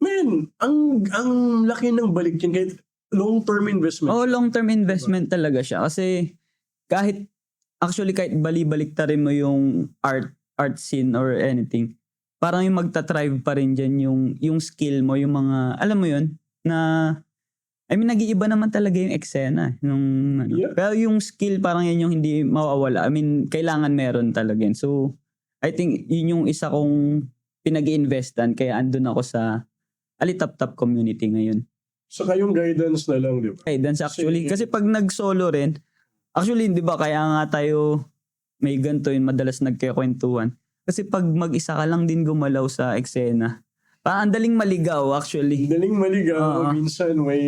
man, ang laki ng balik yan kahit long-term investment. Long-term investment talaga siya. Kasi kahit bali-balik ta rin mo yung art scene or anything, parang yung magta-thrive pa rin dyan yung skill mo, yung mga, alam mo yun, na, nag-iiba naman talaga yung eksena. Pero yung skill, parang yan yung hindi mawawala. Kailangan meron talaga yun. So, I think yun yung isa kong pinag-i-investan kaya andun ako sa Alitap-tap community ngayon. So kayong guidance na lang, di ba? Guidance actually. Kasi pag nag-solo rin, actually, di ba, kaya nga tayo may ganito yun, madalas nagkikwentuhan. Kasi pag mag-isa ka lang din gumalaw sa eksena, Parang ang daling maligaw actually. Daling maligaw, Oo. minsan may...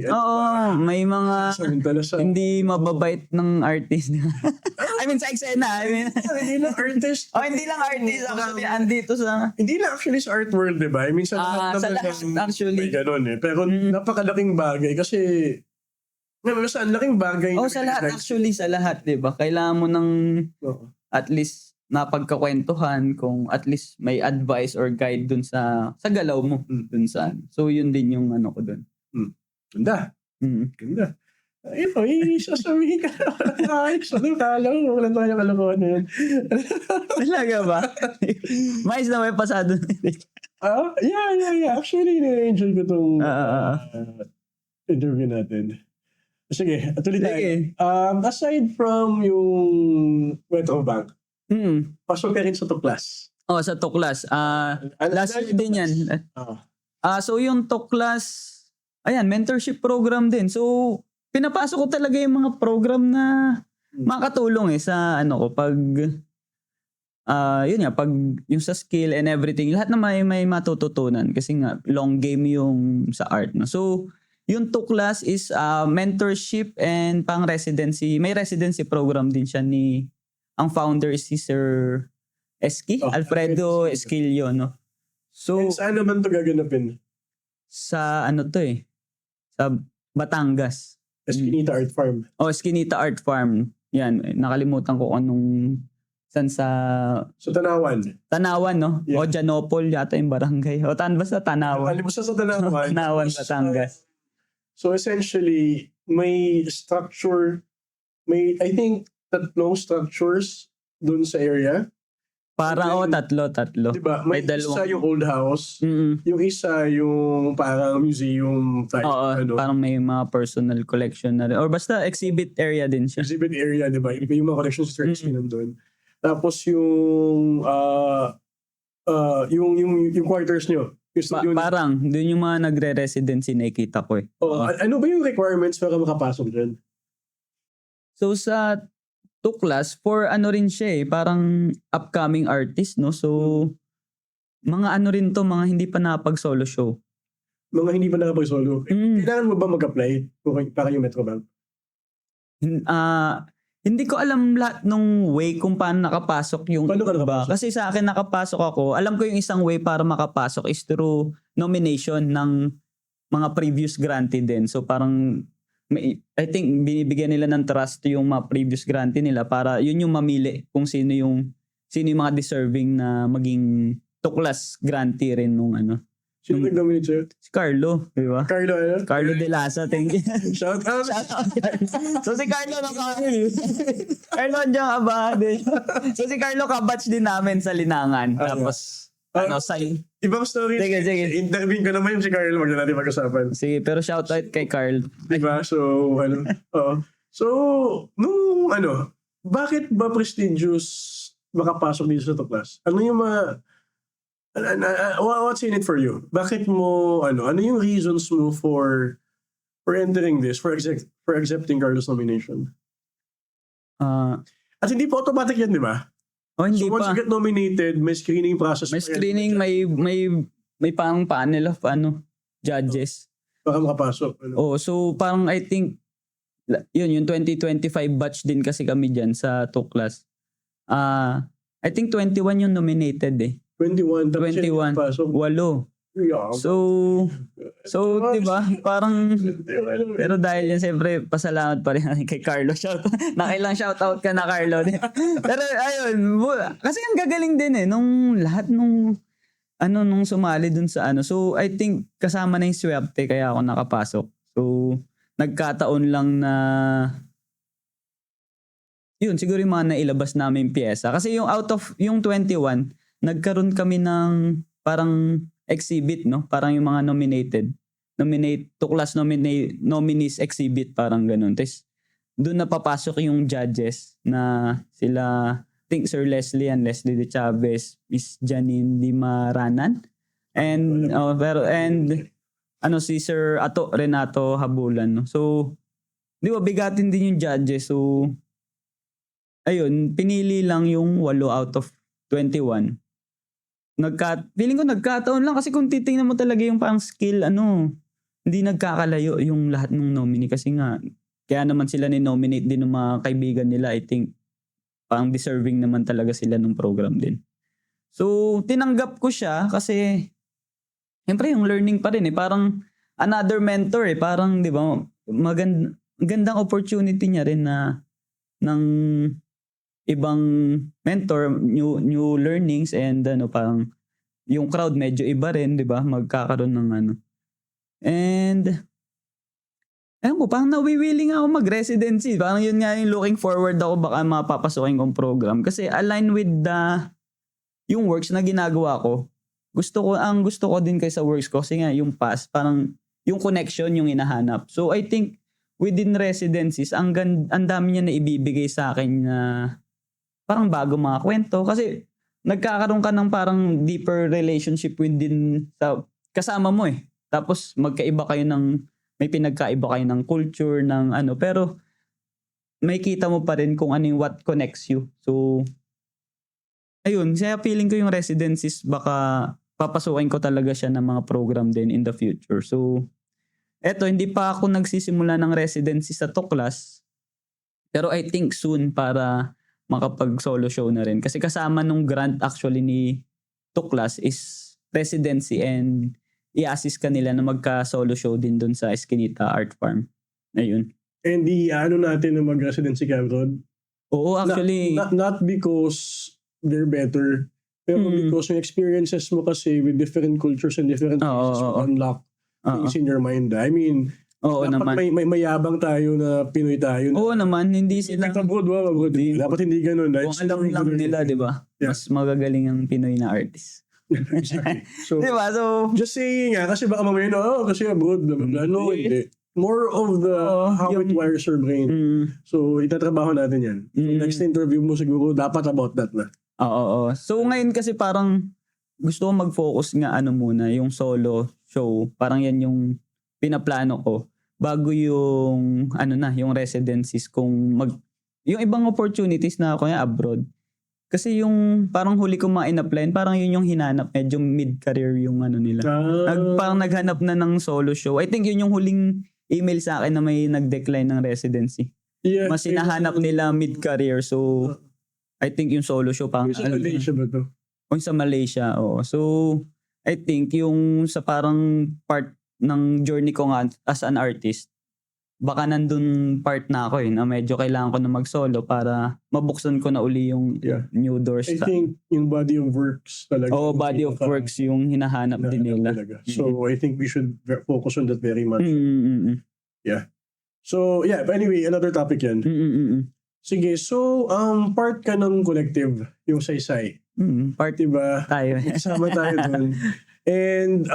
Oo, may mga Samantala sa... hindi mababait ng artist. I mean, sa eksena. I mean, Hindi lang artist. hindi lang artist. Actually, andito sa... Hindi lang actually sa art world, di ba? I mean, sa lahat sa naman lahat, ng- actually. May ganun eh. Pero napakalaking bagay kasi... Sa laking bagay. Oh, sa lahat. Actually, sa lahat, di ba? Kailangan mo ng Oo. at least napagkakwentuhan kung at least may advice or guide dun sa galaw mo. Dun sa So, yun din yung ano ko dun. Ganda. Mm. Ganda. Ito, sasabihin ka na. Ay, so, kala mo, wala tayong kalokohan na yan. Talaga ba? Mais na may pasado. Yeah. Actually, na-enjoy ko itong Ah. interview natin. Sige, tuloy tayo. Sige. Aside from yung Metro Bank, pasok ka rin sa Tuklas. Oh, sa Tuklas. Last year din yan. So yung Tuklas, ayan, mentorship program din. So, pinapasok ko talaga yung mga program na makatulong sa ano ko pag yun nga, pag yung sa skill and everything, lahat na may matututunan kasi nga long game yung sa art. No? So, yung Tuklas is mentorship and pang residency. May residency program din siya ang founder is si Sir Eski, Alfredo Esquilio, no? So, saan naman ito gaganapin? sa ano to sa Batangas. Esquinita Art Farm. Esquinita Art Farm. Yan, nakalimutan ko anong saan sa Tanawan. Tanawan, no? Yeah. O Janopol yata yung barangay. Basta Tanawan. Alam mo sa Tanawan. Tanawan, Batangas. So essentially, may structure, I think, 3 structures dun sa area. Parang tatlo. Diba? May dalawang. isa yung old house, Mm-mm. yung isa yung parang museum type. Parang may mga personal collection na rin. Or basta exhibit area din siya. Exhibit area, diba? Yung mga collections sa church nandun. Tapos yung quarters nyo. Parang, dun yung mga nagre-residency nakikita ko eh. Ano ba yung requirements para makapasok dyan? So sa Tuklas, for ano rin siya parang upcoming artist, no? So, mga ano rin to, mga hindi pa napag-solo show. Mga hindi pa nakapag-solo. Kailangan mo ba mag-apply para yung Metro Bank? Hindi ko alam lahat nung way kung paano nakapasok yung Paano ka iba. nakapasok? Kasi sa akin nakapasok ako, alam ko yung isang way para makapasok is through nomination ng mga previous grantee din. So parang I think binibigyan nila ng trust yung mga previous grantee nila para yun yung mamili kung sino yung mga deserving na maging Tuklas grantee rin nung ano. Sino nag-nominate sa'yo? Si Carlo, di ba? Carlo De Lasa, thank you. Shout out! So si Carlo Carlo andyan ka ba? So si Carlo kabatch din namin sa Linangan. Tapos Ibang story. Sige. Interview ko naman yung si Carl, wag na natin mag-usapan. Sige, pero shoutout kay Carl. Diba? So, oo. So, bakit ba prestigious makapasok dito sa Tuklas? Ano yung what's in it for you? Bakit mo, ano yung reasons mo for entering this, for accepting Carlos nomination? At hindi po automatic yan, di ba? Hindi so once pa. you get nominated, may screening process. May screening, may pang panel of judges. Baka makapasok. So parang I think, yung 2025 batch din kasi kami dyan sa Tuklas. I think 21 yung nominated 21. 21. 8. Yeah. So, di ba? Parang, pero dahil yan, siyempre, pasalamat pa rin kay Carlo. Nakailang shoutout ka na, Carlo. Pero, ayun, kasi ang gagaling din nung lahat nung sumali dun sa So, I think, kasama na yung swerte, kaya ako nakapasok. So, nagkataon lang na, yun, siguro yung mga nailabas namin pyesa. Kasi yung yung 21, nagkaroon kami ng parang exhibit, no? Parang yung mga Tuklas nominees exhibit, parang ganun. Tapos, doon napapasok yung judges na sila, I think Sir Leslie De Chavez, Miss Janine Dimaranan, and si Sir Renato Habulan, no? So, di ba, bigatin din yung judges. So, ayun, pinili lang yung 8 out of 21. feeling ko nagkataon lang kasi kung titingnan mo talaga yung parang skill, hindi nagkakalayo yung lahat ng nominee kasi nga, kaya naman sila ni-nominate din ng mga kaibigan nila. I think, parang deserving naman talaga sila ng program din. So, tinanggap ko siya kasi, siyempre yung learning pa rin parang another mentor parang, di ba, magandang opportunity niya rin na, ng ibang mentor, new learnings and parang yung crowd medyo iba rin, 'di ba? Magkakaroon ng And ayun ko, parang nawiwili nga ako mag-residency. Parang yun nga yung looking forward ako baka mapapasukin kong program kasi align with yung works na ginagawa ko. Gusto ko din kay sa works ko kasi nga yung past, parang yung connection yung hinahanap. So I think within residencies, ang dami niya na ibibigay sa akin na parang bago mga kwento kasi nagkakaroon ka ng parang deeper relationship within sa kasama mo Tapos may pinagkaiba kayo ng culture ng pero may kita mo pa rin kung ano yung what connects you. So ayun, kaya feeling ko yung residencies baka papasukin ko talaga siya ng mga program din in the future. So eto, hindi pa ako nagsisimula ng residency sa Tuklas. Pero I think soon para makapag-solo show na rin. Kasi kasama nung grant actually ni Tuklas is residency and i-assist kanila na magka-solo show din dun sa Eskinita Art Farm. Ayun. And natin na mag-residency ka, Rod? Oo, actually. Not because they're better, pero because yung experiences mo kasi with different cultures and different places will unlock things in your mind. I mean, dapat naman. May mayabang tayo na Pinoy tayo. Oo naman, hindi sila. Abroad. Dapat hindi ganun. Kung alam lang nila, di ba? Yeah. Mas magagaling ang Pinoy na artist. Exactly. So, di ba? So, just saying kasi baka mamaya kasi abroad. No, hindi. More of how it wires your brain. So, itatrabaho natin yan. So, next interview mo siguro, dapat about that na. Oo. So, ngayon kasi parang gusto ko mag-focus nga muna, yung solo show. Parang yan yung pinaplano ko. Bago yung, yung residencies yung ibang opportunities na ako abroad. Kasi yung parang huli ko ma-in-apply, parang yun yung hinanap, medyo mid-career yung nila. Parang naghanap na ng solo show. I think yun yung huling email sa akin na may nag-decline ng residency. Yeah, mas hinahanap nila mid-career. So, I think yung solo show parang... Sa Malaysia ba to? Sa Malaysia, oo. So, I think yung sa parang part ng journey ko nga as an artist, baka nandun part na ako na medyo kailangan ko na mag-solo para mabuksan ko na uli yung new doors. I think yung body of works talaga. Body of works yung hinahanap din nila. So, I think we should focus on that very much. Yeah. So, anyway, another topic yan. Sige, so, part ka ng collective, yung Saysay. Part diba? Tayo. Kasama tayo dun. And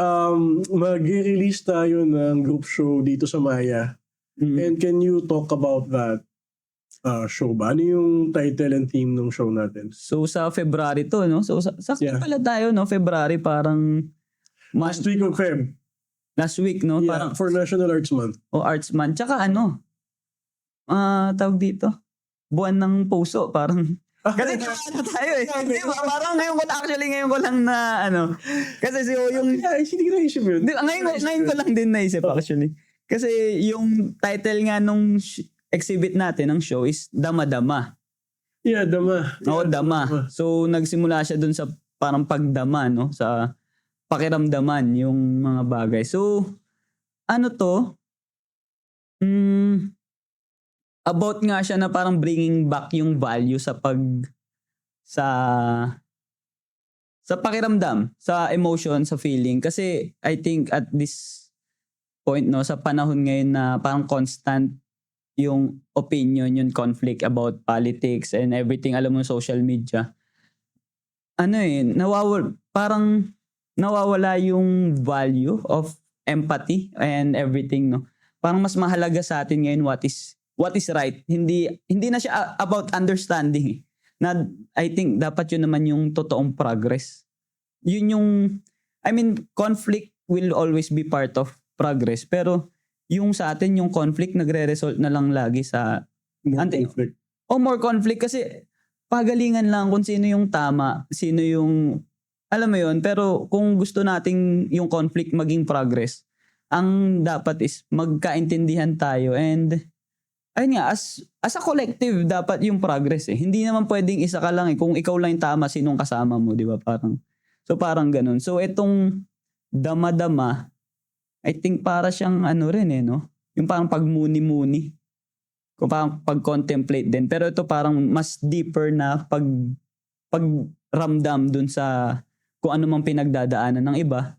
mag-release tayo ng group show dito sa Maya. And can you talk about that show ba? Ano yung title and theme ng show natin? So sa February to, no? So sakto pala tayo, no? February parang... Last week of Feb. Last week, no? Yeah, parang, for National Arts Month. Arts Month. Tsaka tawag dito? Buwan ng Puso. Parang... Kasi tayo diba? Parang ngayon ko lang na kasi yung... Hindi ko naisip yun. Ngayon ko lang din naisip actually. Kasi yung title nga nung exhibit natin ng show is Dama-Dama. Yeah, Dama. Oo, Dama. So nagsimula siya dun sa parang pagdama, no? Sa pakiramdaman yung mga bagay. So about nga siya na parang bringing back yung value sa pakiramdam, sa emotion, sa feeling. Kasi I think at this point, no, sa panahon ngayon na parang constant yung opinion, yung conflict about politics and everything, alam mo, social media. Nawawala yung value of empathy and everything, no. Parang mas mahalaga sa atin ngayon what is right. Hindi na siya about understanding. Na I think dapat yun naman yung totoong progress. Yun yung, conflict will always be part of progress. Pero yung sa atin, yung conflict nagre-result na lang lagi sa conflict. More conflict kasi pagalingan lang kung sino yung tama, sino yung alam mo yun, pero kung gusto nating yung conflict maging progress, ang dapat is magkaintindihan tayo and ayun nga, as a collective, dapat yung progress eh. Hindi naman pwedeng isa ka lang eh. Kung ikaw lang yung tama, sinong kasama mo, di ba? Parang ganun. So, itong dama-dama, I think para siyang ano rin eh, no? Yung parang pagmuni-muni. Kung parang pag-contemplate din. Pero ito parang mas deeper na pagramdam dun sa kung ano mang pinagdadaanan ng iba.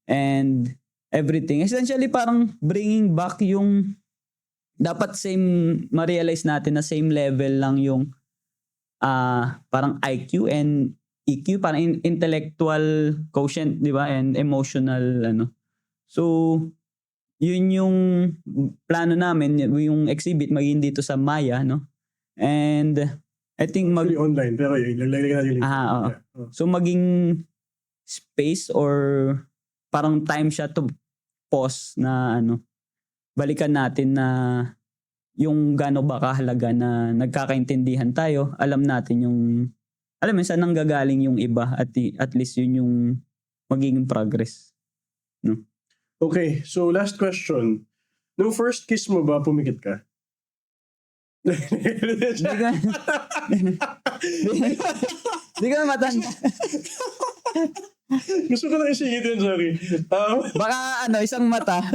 And everything. Essentially, parang bringing back yung dapat ma-realize natin na same level lang yung parang IQ and EQ, parang intellectual quotient, di ba? And emotional, ano. So, yun yung plano namin, yung exhibit magiging dito sa Maya, no? And I think online, pero ilalagay natin yung link. Oo. Yeah. So, maging space or parang time siya to pause na ano, balikan natin na yung gaano ba kahalaga na nagkakaintindihan tayo, alam natin yung, alam mo, saan nanggagaling yung iba at least yun yung magiging progress. No? Okay, so last question. Nung first kiss mo ba, pumikit ka? Di ka matanda. Gusto ko lang isingit yun, sorry. Baka isang mata.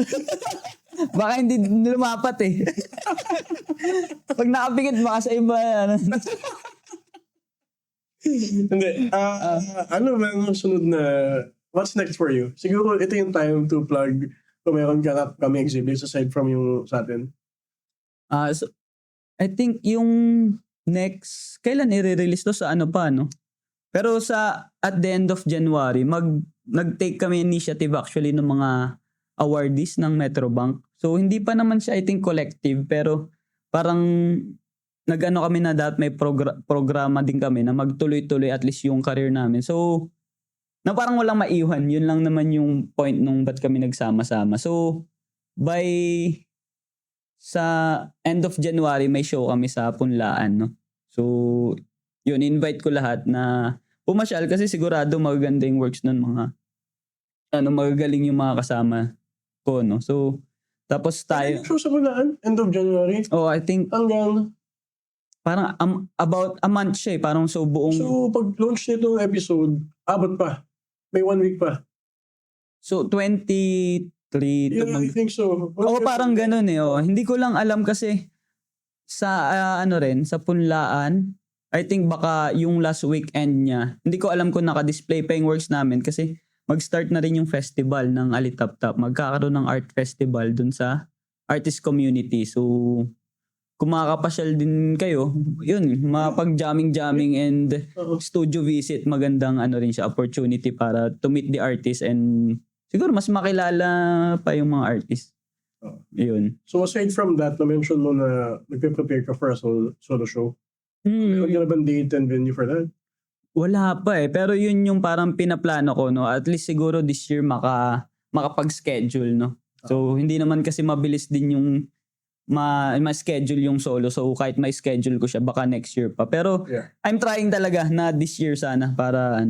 Baka hindi lumapat eh. Pag nakapikit baka sa iba. Hindi. Ano ba ang sunod na, what's next for you? Siguro ito yung time to plug kung meron ka kami exhibits aside from yung sa atin. So, I think yung next, kailan i-release to sa ano pa, no? Pero at the end of January, nag-take kami initiative actually ng mga awardees ng Metrobank. So, hindi pa naman siya, I think, collective, pero parang nag-ano kami na dapat may programa din kami na magtuloy-tuloy at least yung career namin. So, na parang walang maiwan. Yun lang naman yung point nung ba't kami nagsama-sama. So, sa end of January, may show kami sa Punlaan, no? So, yun, invite ko lahat na pumasyal kasi sigurado magaganda yung works nun, magagaling yung mga kasama ko, no? So, tapos tayo. Show sa Punlaan, end of January? Oh, I think hanggang parang about a month siya eh. Parang so buong. So, pag-launch nitong episode, abot pa. May 1 week pa. So, 23. Yeah, I think so. Parang ganun eh. Oh. Hindi ko lang alam kasi sa sa Punlaan, I think baka yung last weekend niya. Hindi ko alam kung naka-display pa yung works namin kasi mag-start na rin yung festival ng Alitaptap. Magkakaroon ng art festival dun sa artist community. So, kung makakapasyal din kayo, yun, mapag-jamming and studio visit, magandang rin siya, opportunity para to meet the artist and siguro mas makilala pa yung mga artist. Yun. So aside from that, na-mention mo na nagpe-prepare ka for a solo show. May bang date and venue for that? Wala pa eh. Pero yun yung parang pinaplano ko, no? At least siguro this year makapag-schedule, no? So, hindi naman kasi mabilis din yung ma-schedule yung solo. So, kahit may schedule ko siya, baka next year pa. Pero, yeah, I'm trying talaga na this year sana para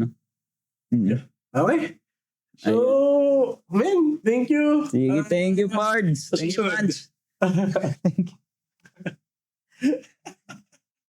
Yeah. Okay. So, man, thank you. Sige, thank you, Pards. Thank you, Pards. Thank you.